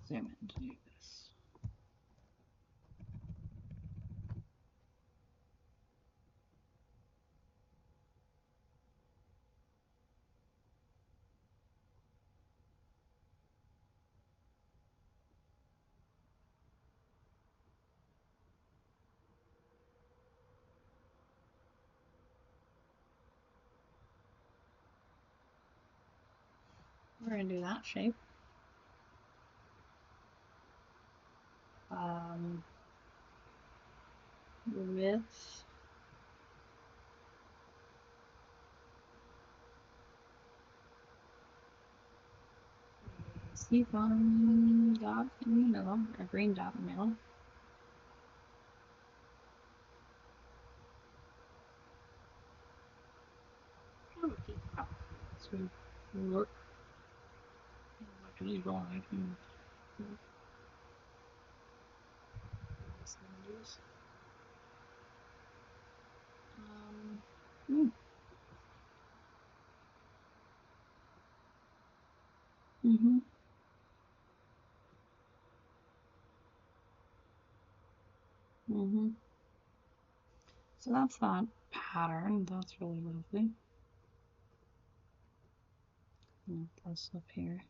[SPEAKER 1] Zoom in to do this. we're gonna do that shape. Width. Seafoam dot in the middle, a green dot in the middle. So look really wrong. I can mm-hmm. Mm-hmm. So that's that pattern. That's really lovely. This up here.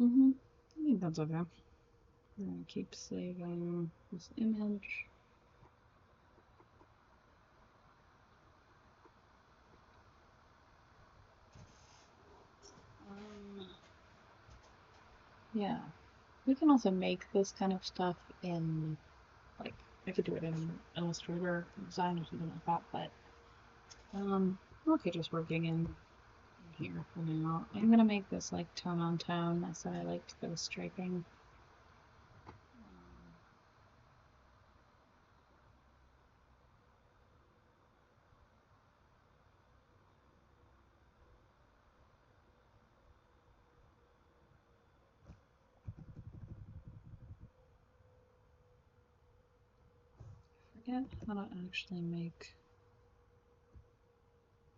[SPEAKER 1] Mm-hmm. I think that's okay. I'm gonna keep saving this image. Yeah. We can also make this kind of stuff in, like, I could do it in Illustrator, Design, or something like that, but okay, just working in here for now. I'm gonna make this like tone on tone. I said I liked the striping. Forget how to actually make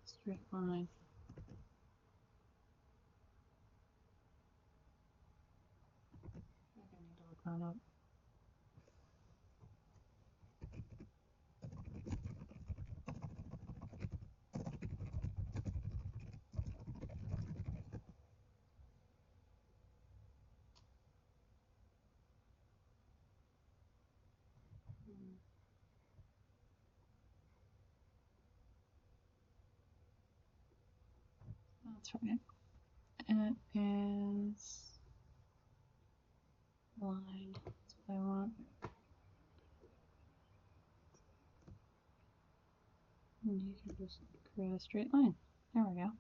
[SPEAKER 1] a straight line. I think I need to look that up. That's right. It is lined. That's what I want. And you can just create a straight line. There we go.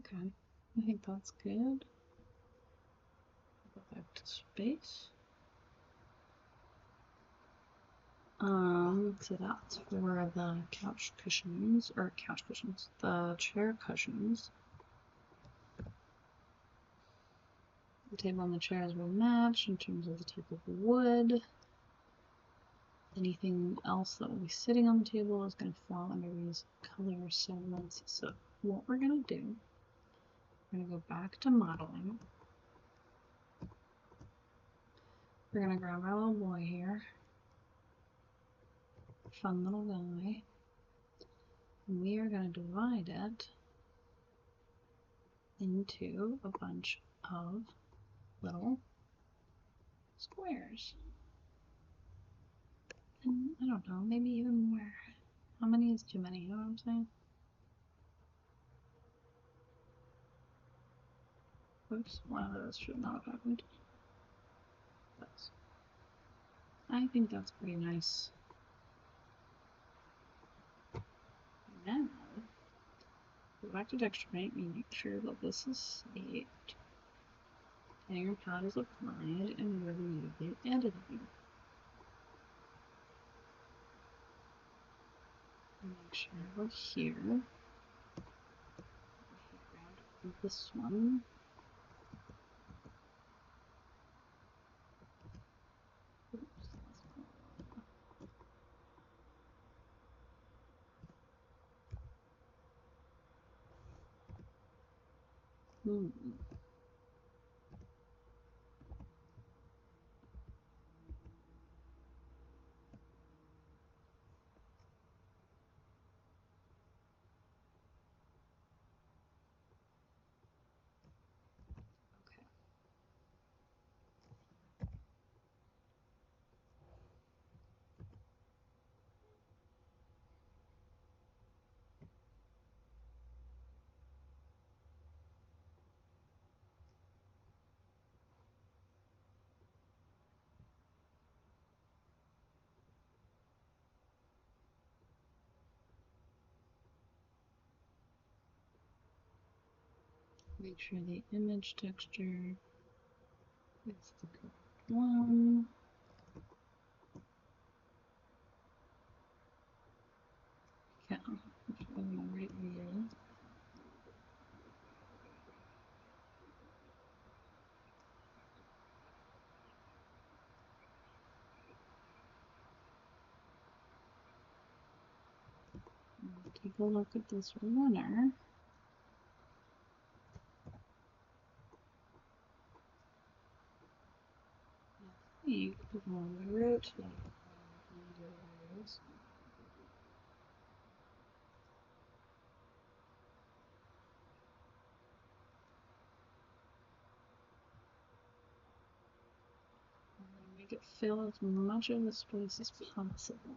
[SPEAKER 1] Okay, I think that's good. Go back to space. So that's for the couch cushions, or couch cushions, the chair cushions. The table and the chairs will match in terms of the type of wood. Anything else that will be sitting on the table is going to fall under these color segments. So what we're going to do, we're going to go back to modeling. We're going to grab our little boy here, fun little guy, and we are going to divide it into a bunch of little squares. And I don't know, maybe even more. How many is too many? You know what I'm saying? Oops, one of those should not have happened. I think that's pretty nice. Now, go back to texture paint and make sure that this is saved. And your pad is applied and ready to get editing. Make sure we're here. Grab this one. Hmm. Okay. Make sure the image texture is the correct one. Yeah, right here. Take a look at this runner. I think we're going to rotate those. Make it fill as much of the space as possible.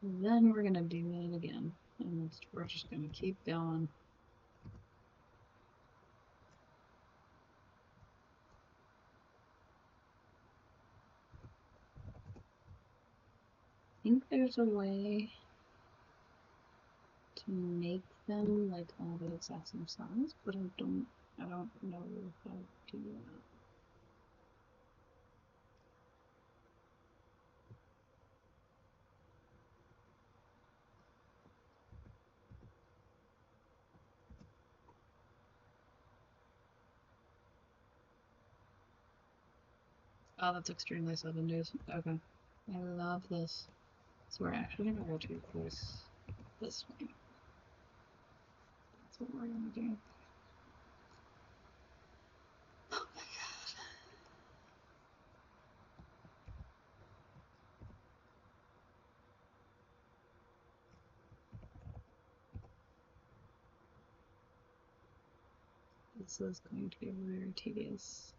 [SPEAKER 1] And then we're going to do that again. And we're just going to keep going. I think there's a way to make them like all the exact same size, but I don't know how to do that. Oh, that's extremely 70s. Okay. I love this. So we're actually going to rotate this way. That's what we're going to do. Oh my god. This is going to be very tedious.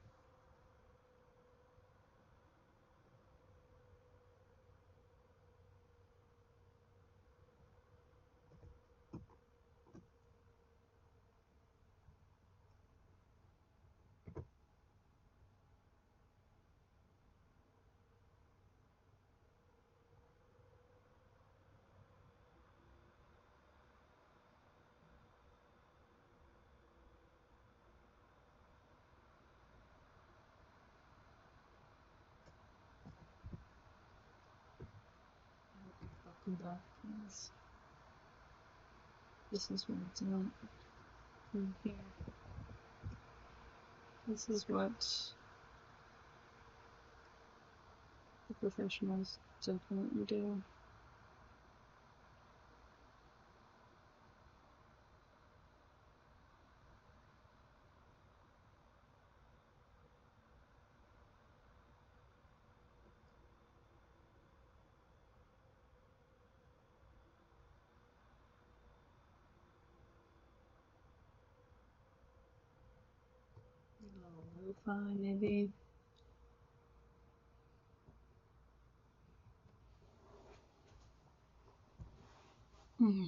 [SPEAKER 1] Back, please. This is what it's at from here. This is what the professionals definitely do. Lo-fi, maybe. Hmm.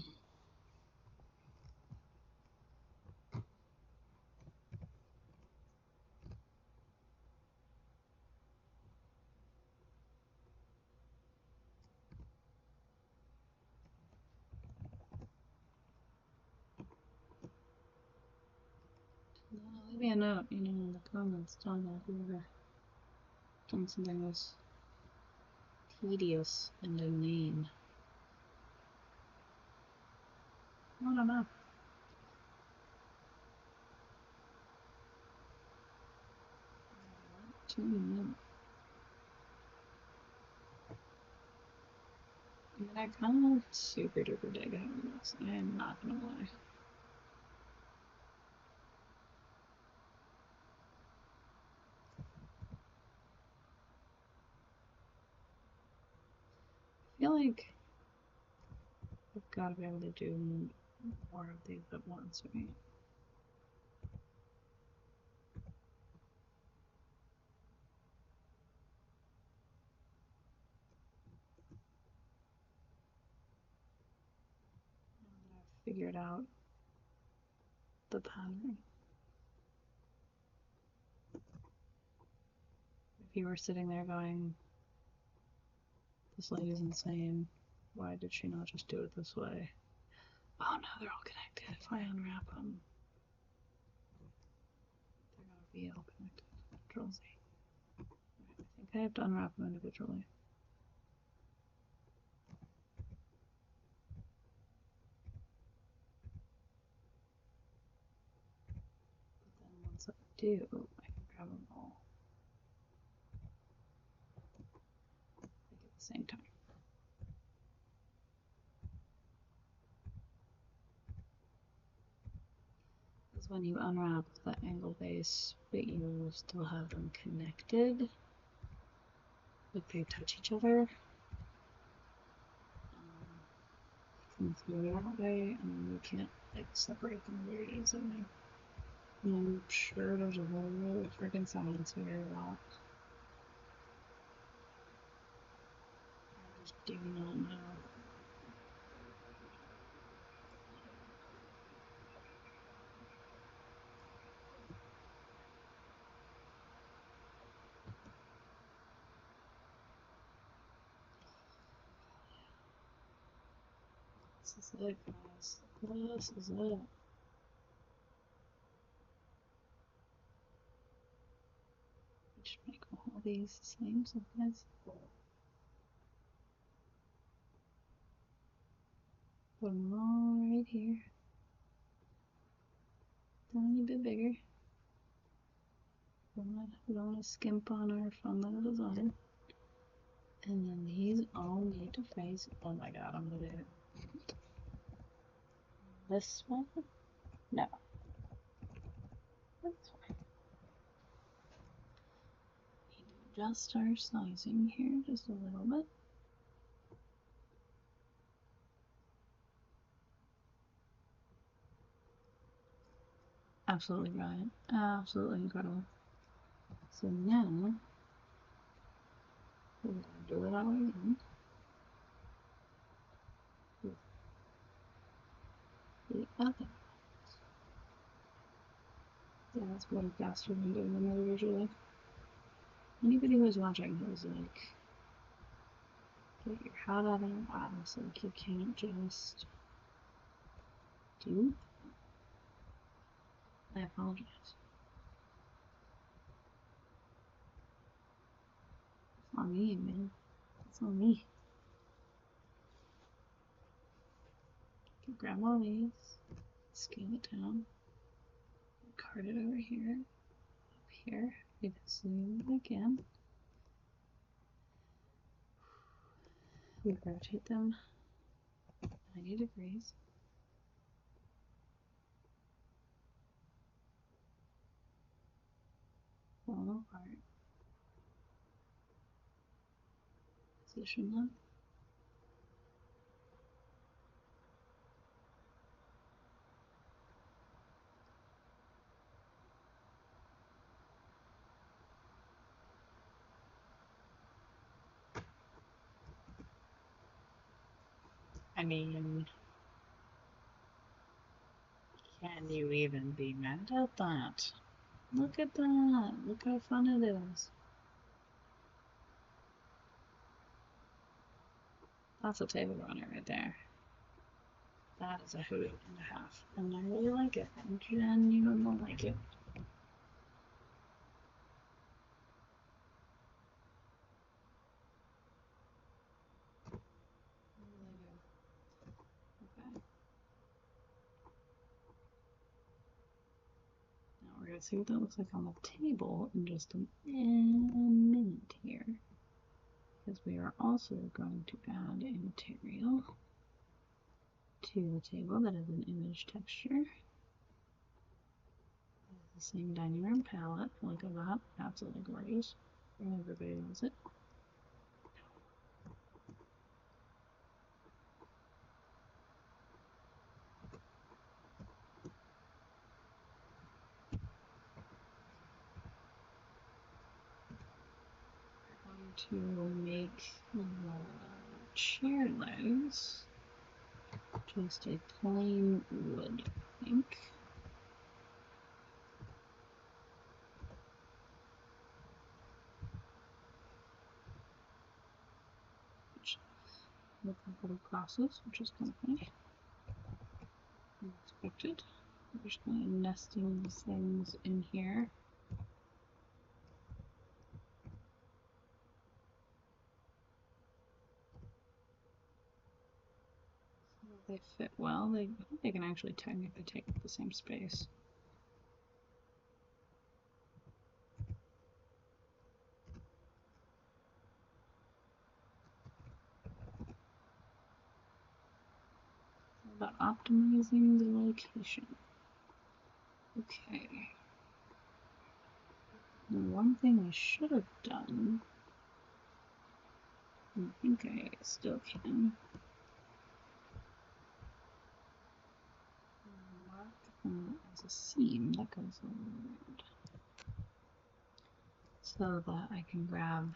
[SPEAKER 1] Leave me a note, in the comments telling me whoever done something was tedious and inane. I don't know. I mean, I kind of super duper dig how it looks. I am not gonna lie. feel like I've got to be able to do more of these at once, right? Figured out the pattern. If you were sitting there going, this lady's insane, why did she not just do it this way? Oh no, they're all connected. If I unwrap them, they're gonna be all connected. Control Z. I think I have to unwrap them individually. But then once I do, I can grab them all like at the same time. Because when you unwrap the angle base, but you still have them connected, like they touch each other, come through that way, and you can't like separate them very easily. I'm sure there's a whole freaking science here about. I just do not know. This is it, guys. This is it. Just make all these the same size. Put them all right here. Tiny bit bigger. We don't want to skimp on our fun little design. And then these all need to face. Oh my god, I'm gonna do it. This one? No. This one. Need to adjust our sizing here just a little bit. Absolutely brilliant. Absolutely incredible. So now, we're going to do it all again. The other. Yeah, that's way faster than doing them individually. Anybody who's watching who's like, get your head out of your ass, like you can't just do. I apologize. It's not me, man. It's not me. You grab one of these, scale it down, cart it over here, up here, you can zoom it again. We rotate them 90 degrees. Pull them apart. Position them. I mean, can you even be mad at that? Look at that. Look how fun it is. That's a table runner right there. That is a hoot and a half. And I really like it. I genuinely like it. Really do. Okay. Now we're going to see what that looks like on the table in just a minute here. Because we are also going to add a material to the table that is an image texture. The same dining room palette. Look at that. Absolutely gorgeous. Everybody loves it. to make the chair legs just a plain wood, I think. Which look like little crosses, which is kind of funny. Unexpected. We're just kind of nesting these things in here. They fit well. They can actually technically take up the same space. It's about optimizing the location. Okay. Now, one thing I should have done, I think I still can. As a seam that goes around so that I can grab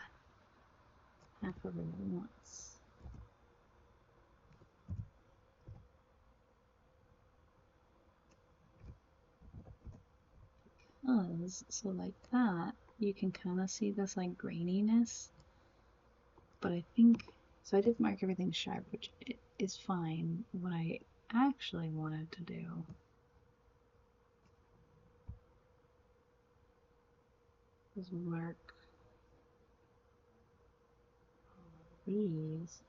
[SPEAKER 1] half of it at once. Because, so like that, you can kind of see this like graininess, but I think, so I did mark everything sharp, which is fine. What I actually wanted to do was mark these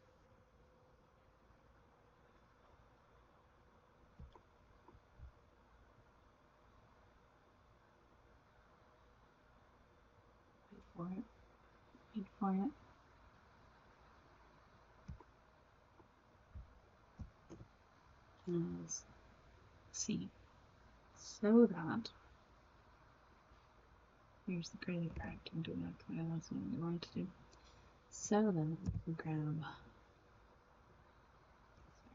[SPEAKER 1] wait for it as C, so that, here's the crazy part, I'm doing that because that's what I wanted to do, so then I can grab,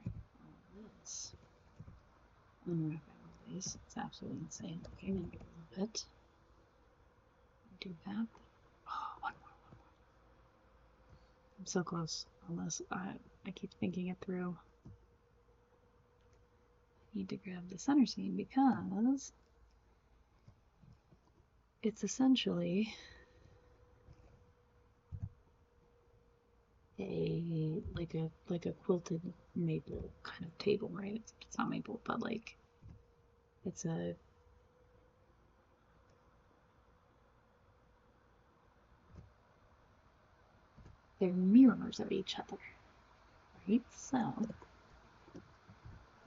[SPEAKER 1] all this, unwrap all these, it's absolutely insane looking, and I love it. Do that. Oh, one more. I'm so close on this. I keep thinking it through. I need to grab the center seam because it's essentially like a quilted maple kind of table, right? It's not maple, but like it's a they're mirrors of each other, right? So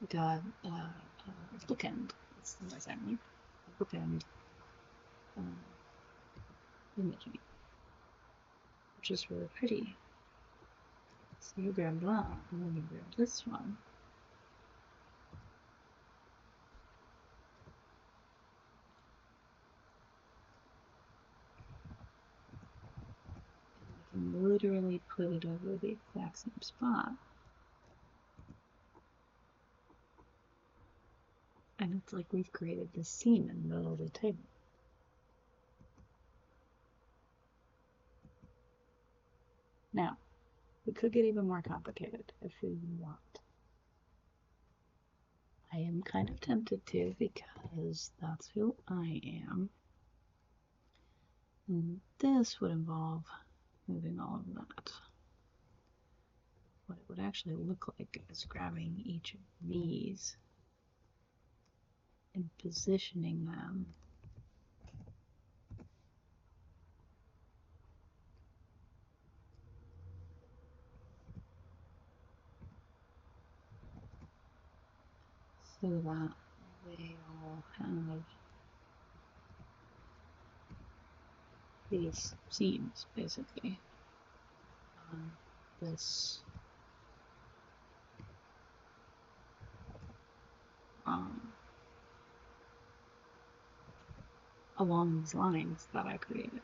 [SPEAKER 1] like a bookend. That's the noise I mean. A bookend imagery, which is really pretty. So you grab that, and then you grab this one. And I can literally put it over the exact same spot. And it's like we've created this seam in the middle of the table. Now, we could get even more complicated if we want. I am kind of tempted to because that's who I am. And this would involve moving all of that. What it would actually look like is grabbing each of these and positioning them so that they all have these seams, basically. This along these lines that I created.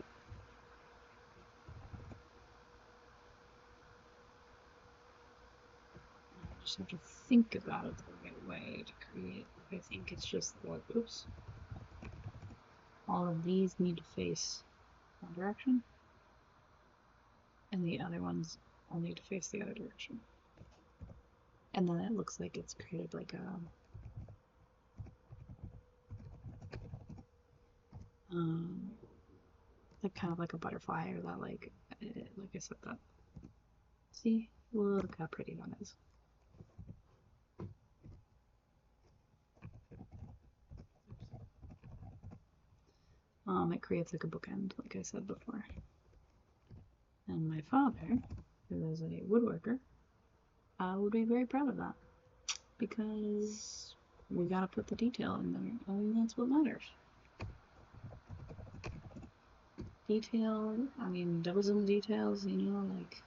[SPEAKER 1] I just have to think about it the right way to create. I think it's just like, oops, all of these need to face one direction. and the other ones all need to face the other direction. And then it looks like it's created um, like kind of like a butterfly or that like I said that. See, look how pretty that is. It creates like a bookend, like I said before. And my father, who is a woodworker, would be very proud of that because we gotta put the detail in there, and that's what matters. Detail, I mean, devils in the details, you know, like,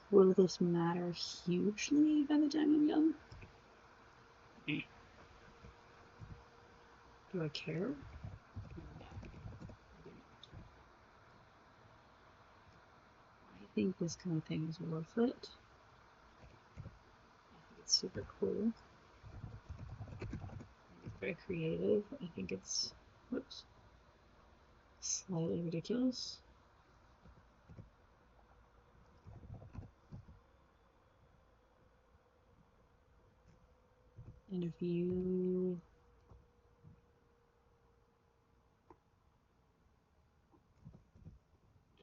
[SPEAKER 1] will this matter hugely by the time I'm done? Do I care? I think this kind of thing is worth it. I think it's super cool. I think it's very creative. I think it's, whoops, slightly ridiculous. And if you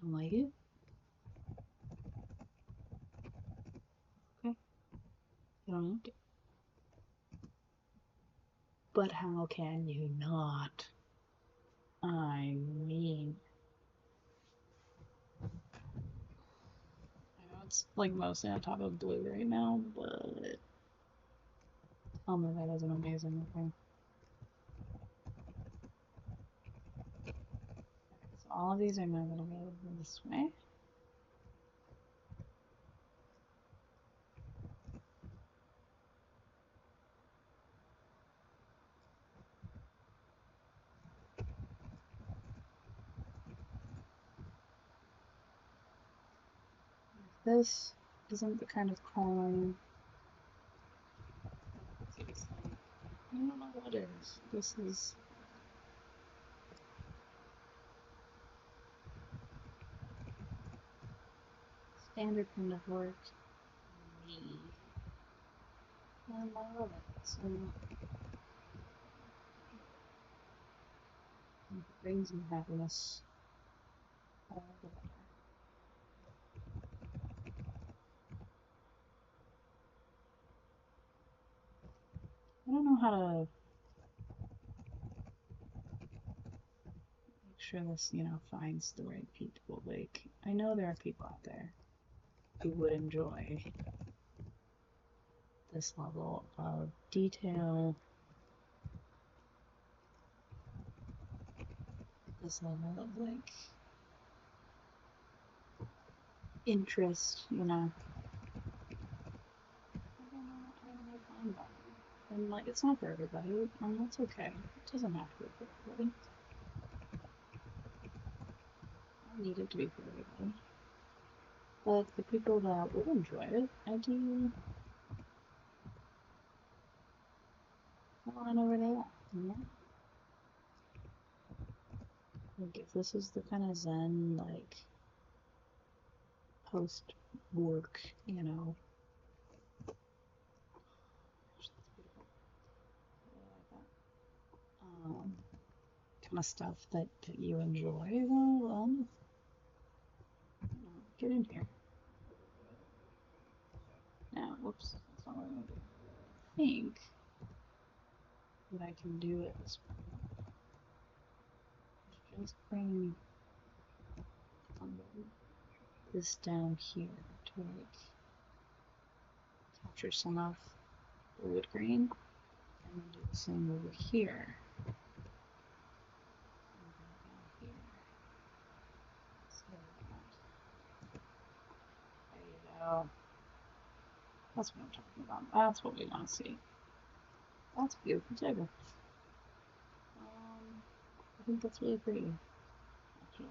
[SPEAKER 1] don't like it, okay, you don't have to. But how can you not? I mean, I know it's like mostly on top of blue right now, but tell me that isn't amazing. Okay. So all of these are now going to go this way. This isn't the kind of corn. I don't know what it is. This is standard kind of work. Me. And I love it. So it brings me happiness. All the better. I don't know how to make sure this, you know, finds the right people. Like, I know there are people out there who would enjoy this level of detail, this level of like interest, you know. I don't know find that. And like, it's not for everybody, and that's okay. It doesn't have to be for everybody. I don't need it to be for everybody. But the people that would enjoy it, I do want to know where they are, you know? Like, if this is the kind of zen, like, post work, you know. Gosh, that's beautiful. I really like that. Kind of stuff that you enjoy, well, get in here. Now, whoops, that's not what I want to do. I think what I can do at this point is just bring this down here to like capture some of the wood grain, and then do the same over here. And down here. So that. There you go. That's what I'm talking about. That's what we want to see. That's a beautiful table. I think that's really pretty, actually.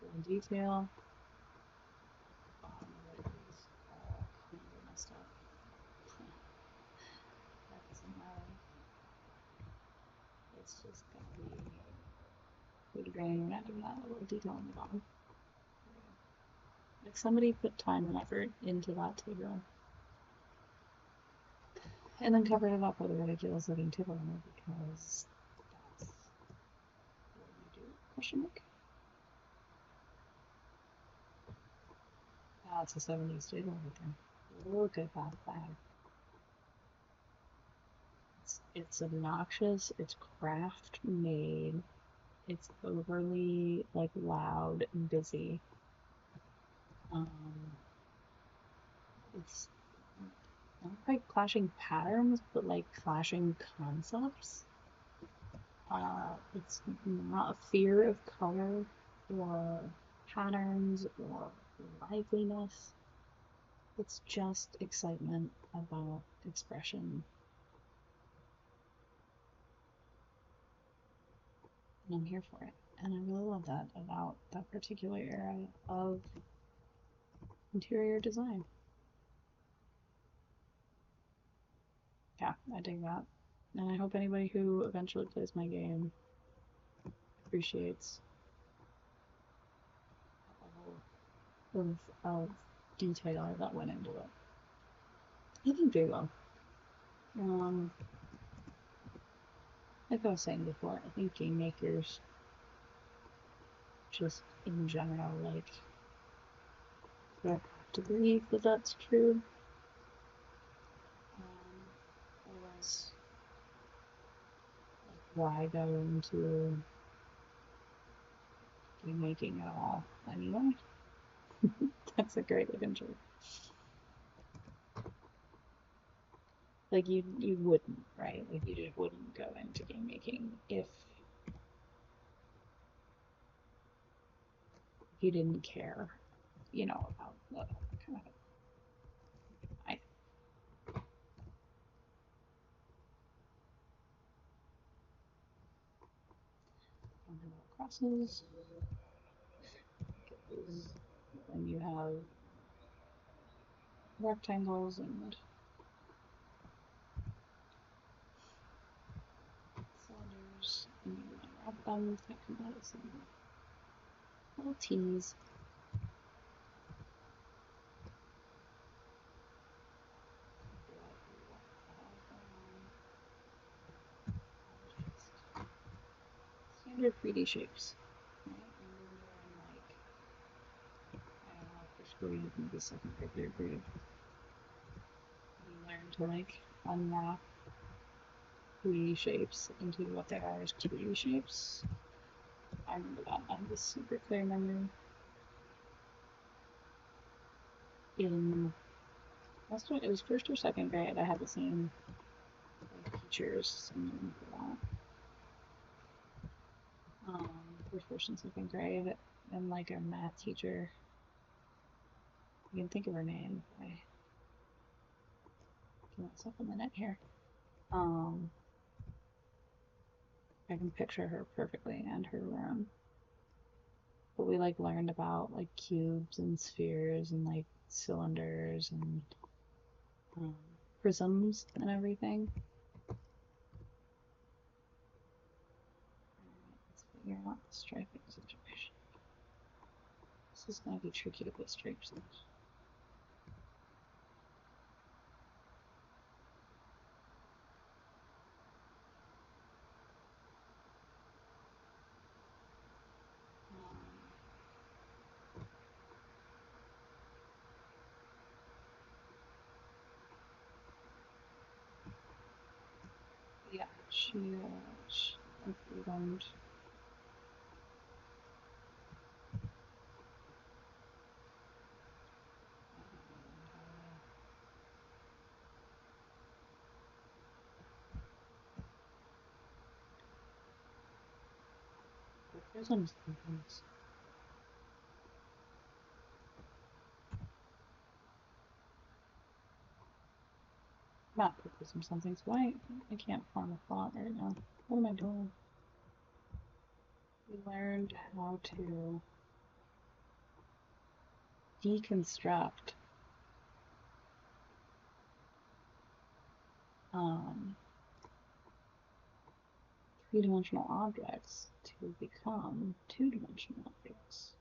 [SPEAKER 1] Full detail. Bottom of it is all kind of messed up. That doesn't matter. It's just gonna be Wood grain, we're not doing that little detail on the bottom. Like somebody put time and effort into that table. And then covered it up with a ridiculous looking tip on it because that's what you do. Question mark? That's a 70s table right there. Look at that bag. It's obnoxious, it's craft made, it's overly like loud and busy. It's not quite clashing patterns, but like clashing concepts. It's not a fear of color or patterns or liveliness. It's just excitement about expression. And I'm here for it. And I really love that about that particular era of interior design. Yeah, I dig that. And I hope anybody who eventually plays my game appreciates the level of detail that went into it. I think they will. Like I was saying before, I think game makers just in general like I have to believe that that's true. Otherwise, like, why go into game making at all anyway? That's a great looking shirt. Like you wouldn't, right? Like you just wouldn't go into game making if you didn't care, you know, about the kind of I don't know crosses. And you have rectangles and cylinders, and you unwrap them that come out of some little T's. Standard 3D shapes. Right? And then you're in like, I don't know, first grade, maybe second grade, third grade. You learn to like unwrap 3D shapes into what they are as 2D shapes. I remember that. I have this super clear memory. In it was first or second grade. I had the same like, teachers and that. First and second grade, and like our math teacher. I can think of her name. I give myself a minute here. I can picture her perfectly and her room. But we like learned about like cubes and spheres and like cylinders and prisms and everything. Let's figure out the striping situation. This is gonna be tricky to put stripes in. Yeah, she learned. Prisms and things. Not put prisms on things. Why? I can't form a thought right now. What am I doing? We learned how to deconstruct three-dimensional objects to become two-dimensional objects.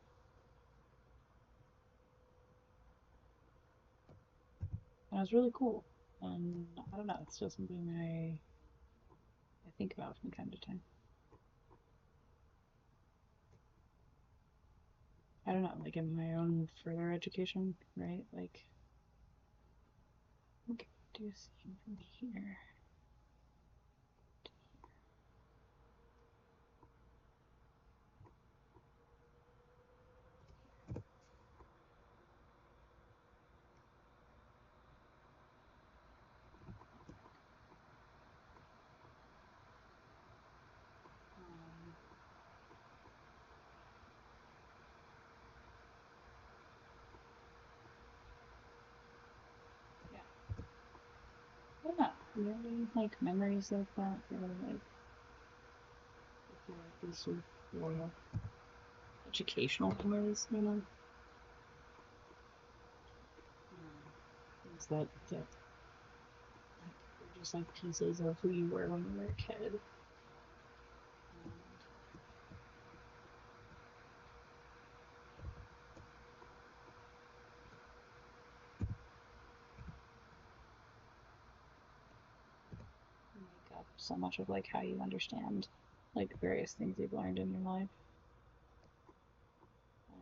[SPEAKER 1] And it was really cool. And I don't know, it's still something I think about from time to time. I don't know, like in my own further education, right? Like, I can do the same from here. Yeah. I don't know. Do you have any like memories like that? Or like I feel like these are more educational memories, you know? Things that like, were just like pieces of who you were when you were a kid. Make up so much of like how you understand like various things you've learned in your life. Um,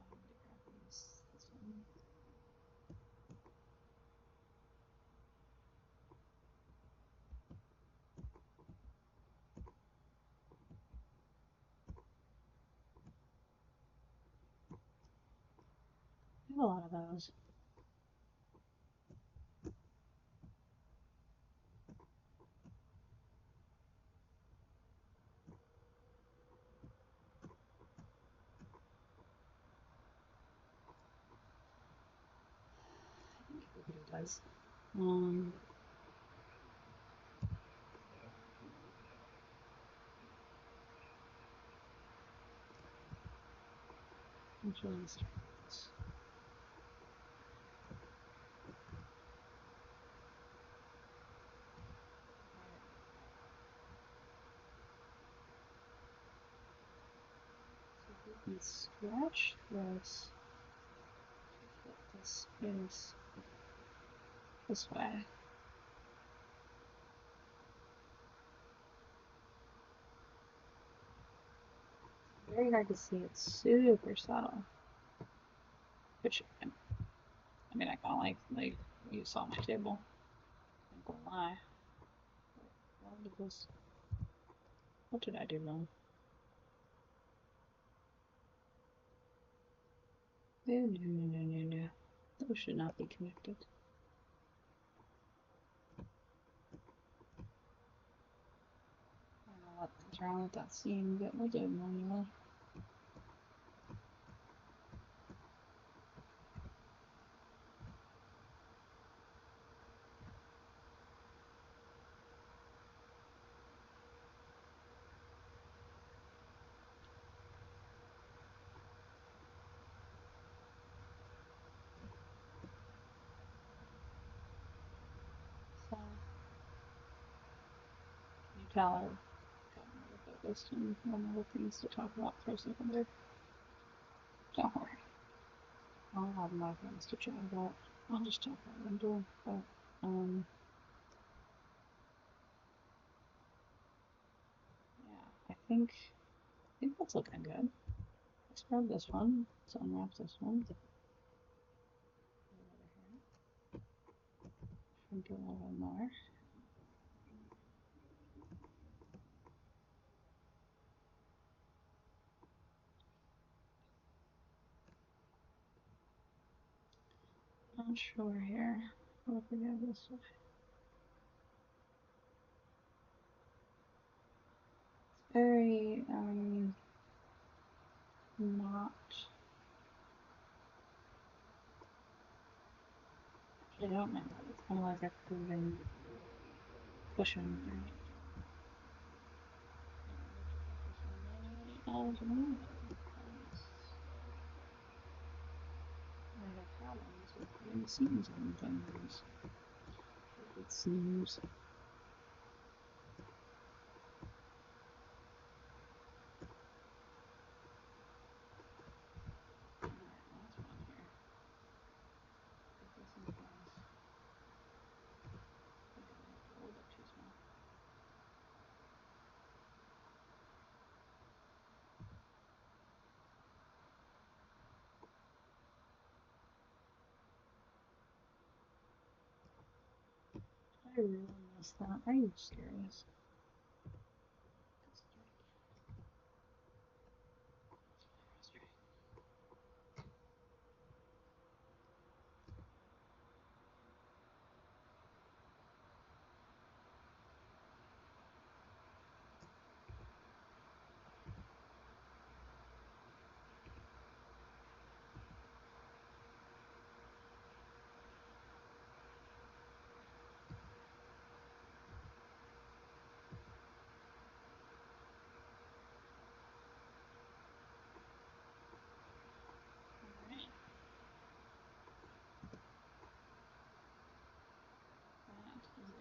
[SPEAKER 1] I need to grab this one. I have a lot of those. I think everybody does. Actually, let's try this. So if we can scratch this, flip this space this way. Very hard to see. It's super subtle. Which I mean, I kind of like what you saw on my table. I'm not gonna lie. What did this? What did I do wrong? No, no, no, no, no, no. Those should not be connected. I don't know what's wrong with that scene, but we'll do it manually. So, can you tell I've gotten really focused and one of the things to talk about for a second there? Don't worry. I'll have my things to chat about. I'll just talk about what I'm doing. But, yeah, I think that's looking good. Let's grab this one. Let's unwrap this one. Shrink it a little bit more. Not sure here. What if we go this way? It's very, not. I don't know. It's kind of like a proven cushion, right? I have problems with putting seams on things. It seems really missed that. Are you serious?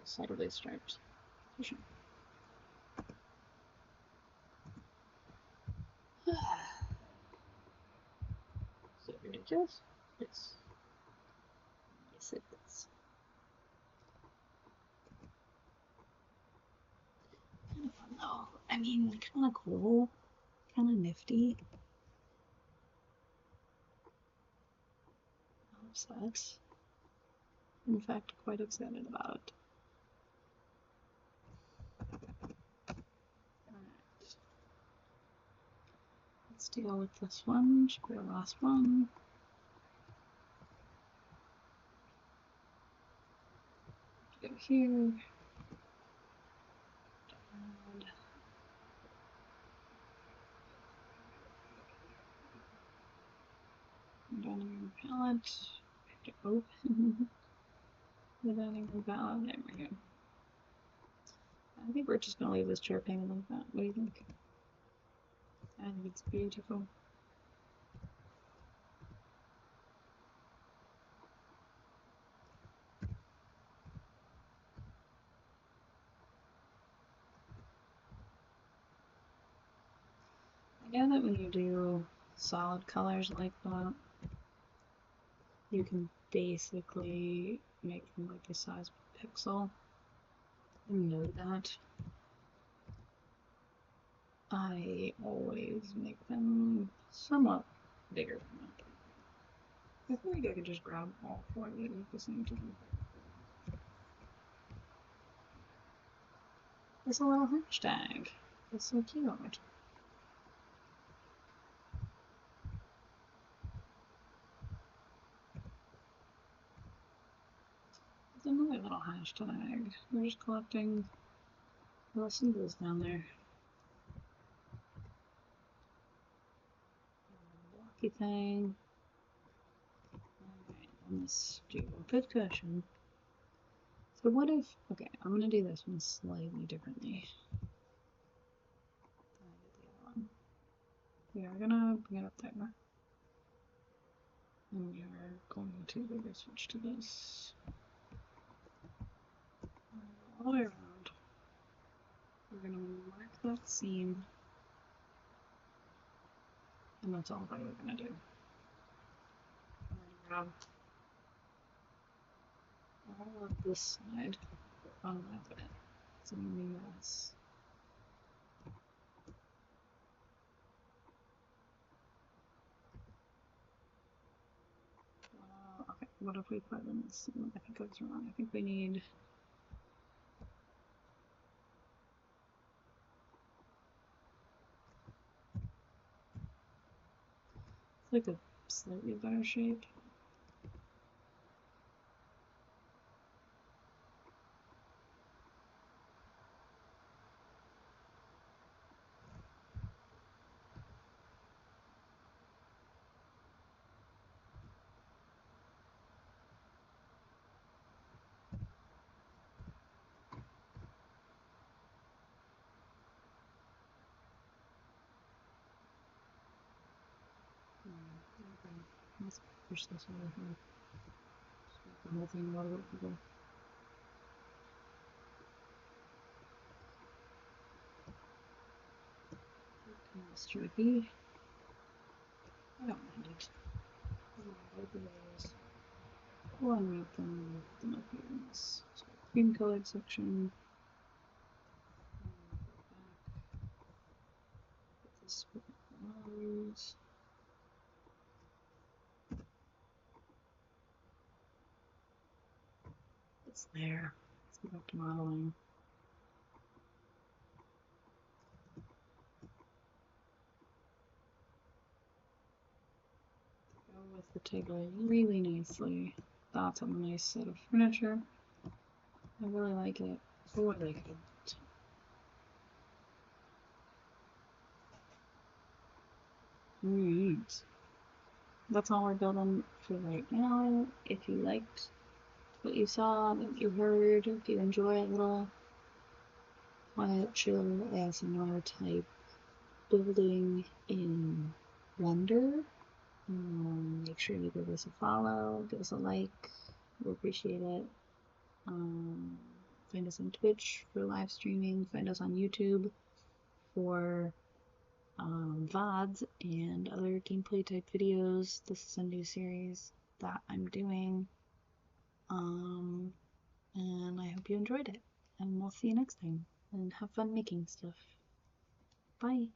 [SPEAKER 1] Saturday stripes. Is it ridiculous? Yes. Yes, it is. Kind of fun though. I mean, kind of cool, kind of nifty. I'm upset. In fact, quite excited about it. Alright. Let's deal with this one. Should be the last one. Go here. Dining room palette. To open the dining room palette. There we go. I think we're just gonna leave this chair painted like that. What do you think? I think it's beautiful. I know that when you do solid colors like that, you can basically make them like the size of a pixel. I know that. I always make them somewhat bigger than that. I feel like I could just grab all four of these at the same time. It's a little hashtag. It's so cute. It's another little hashtag. We're just collecting little symbols down there. Blocky thing. Alright, let's do a good question. So what if, okay, I'm gonna do this one slightly differently. We are gonna bring it up there. And we are going to switch to this. All the way around. We're gonna mark that seam. And that's all that we're gonna do. I'm gonna grab all of this side, unwrap it. It's gonna be a mess. Okay, what if we put in this? I think I was wrong. I think we need. It's like a slightly better shape. Let's push this over here. Just make the whole thing a little bit bigger. Kind of stripy. I don't mind it. Both of those. We'll unwrap them, put them up here in this cream colored section. Put this rose. It's there. It's Go back to modeling. Go with the table really nicely. That's a nice set of furniture. I really like it. Oh, I like it. Alright. That's all we're building for right now. If you liked what you saw, what you heard, if you enjoy a little quiet, chill, ASMR type building in Blender, make sure you give us a follow, give us a like. We appreciate it. Find us on Twitch for live streaming. Find us on YouTube for VODs and other gameplay type videos. This is a new series that I'm doing. And I hope you enjoyed it. And we'll see you next time. And have fun making stuff. Bye.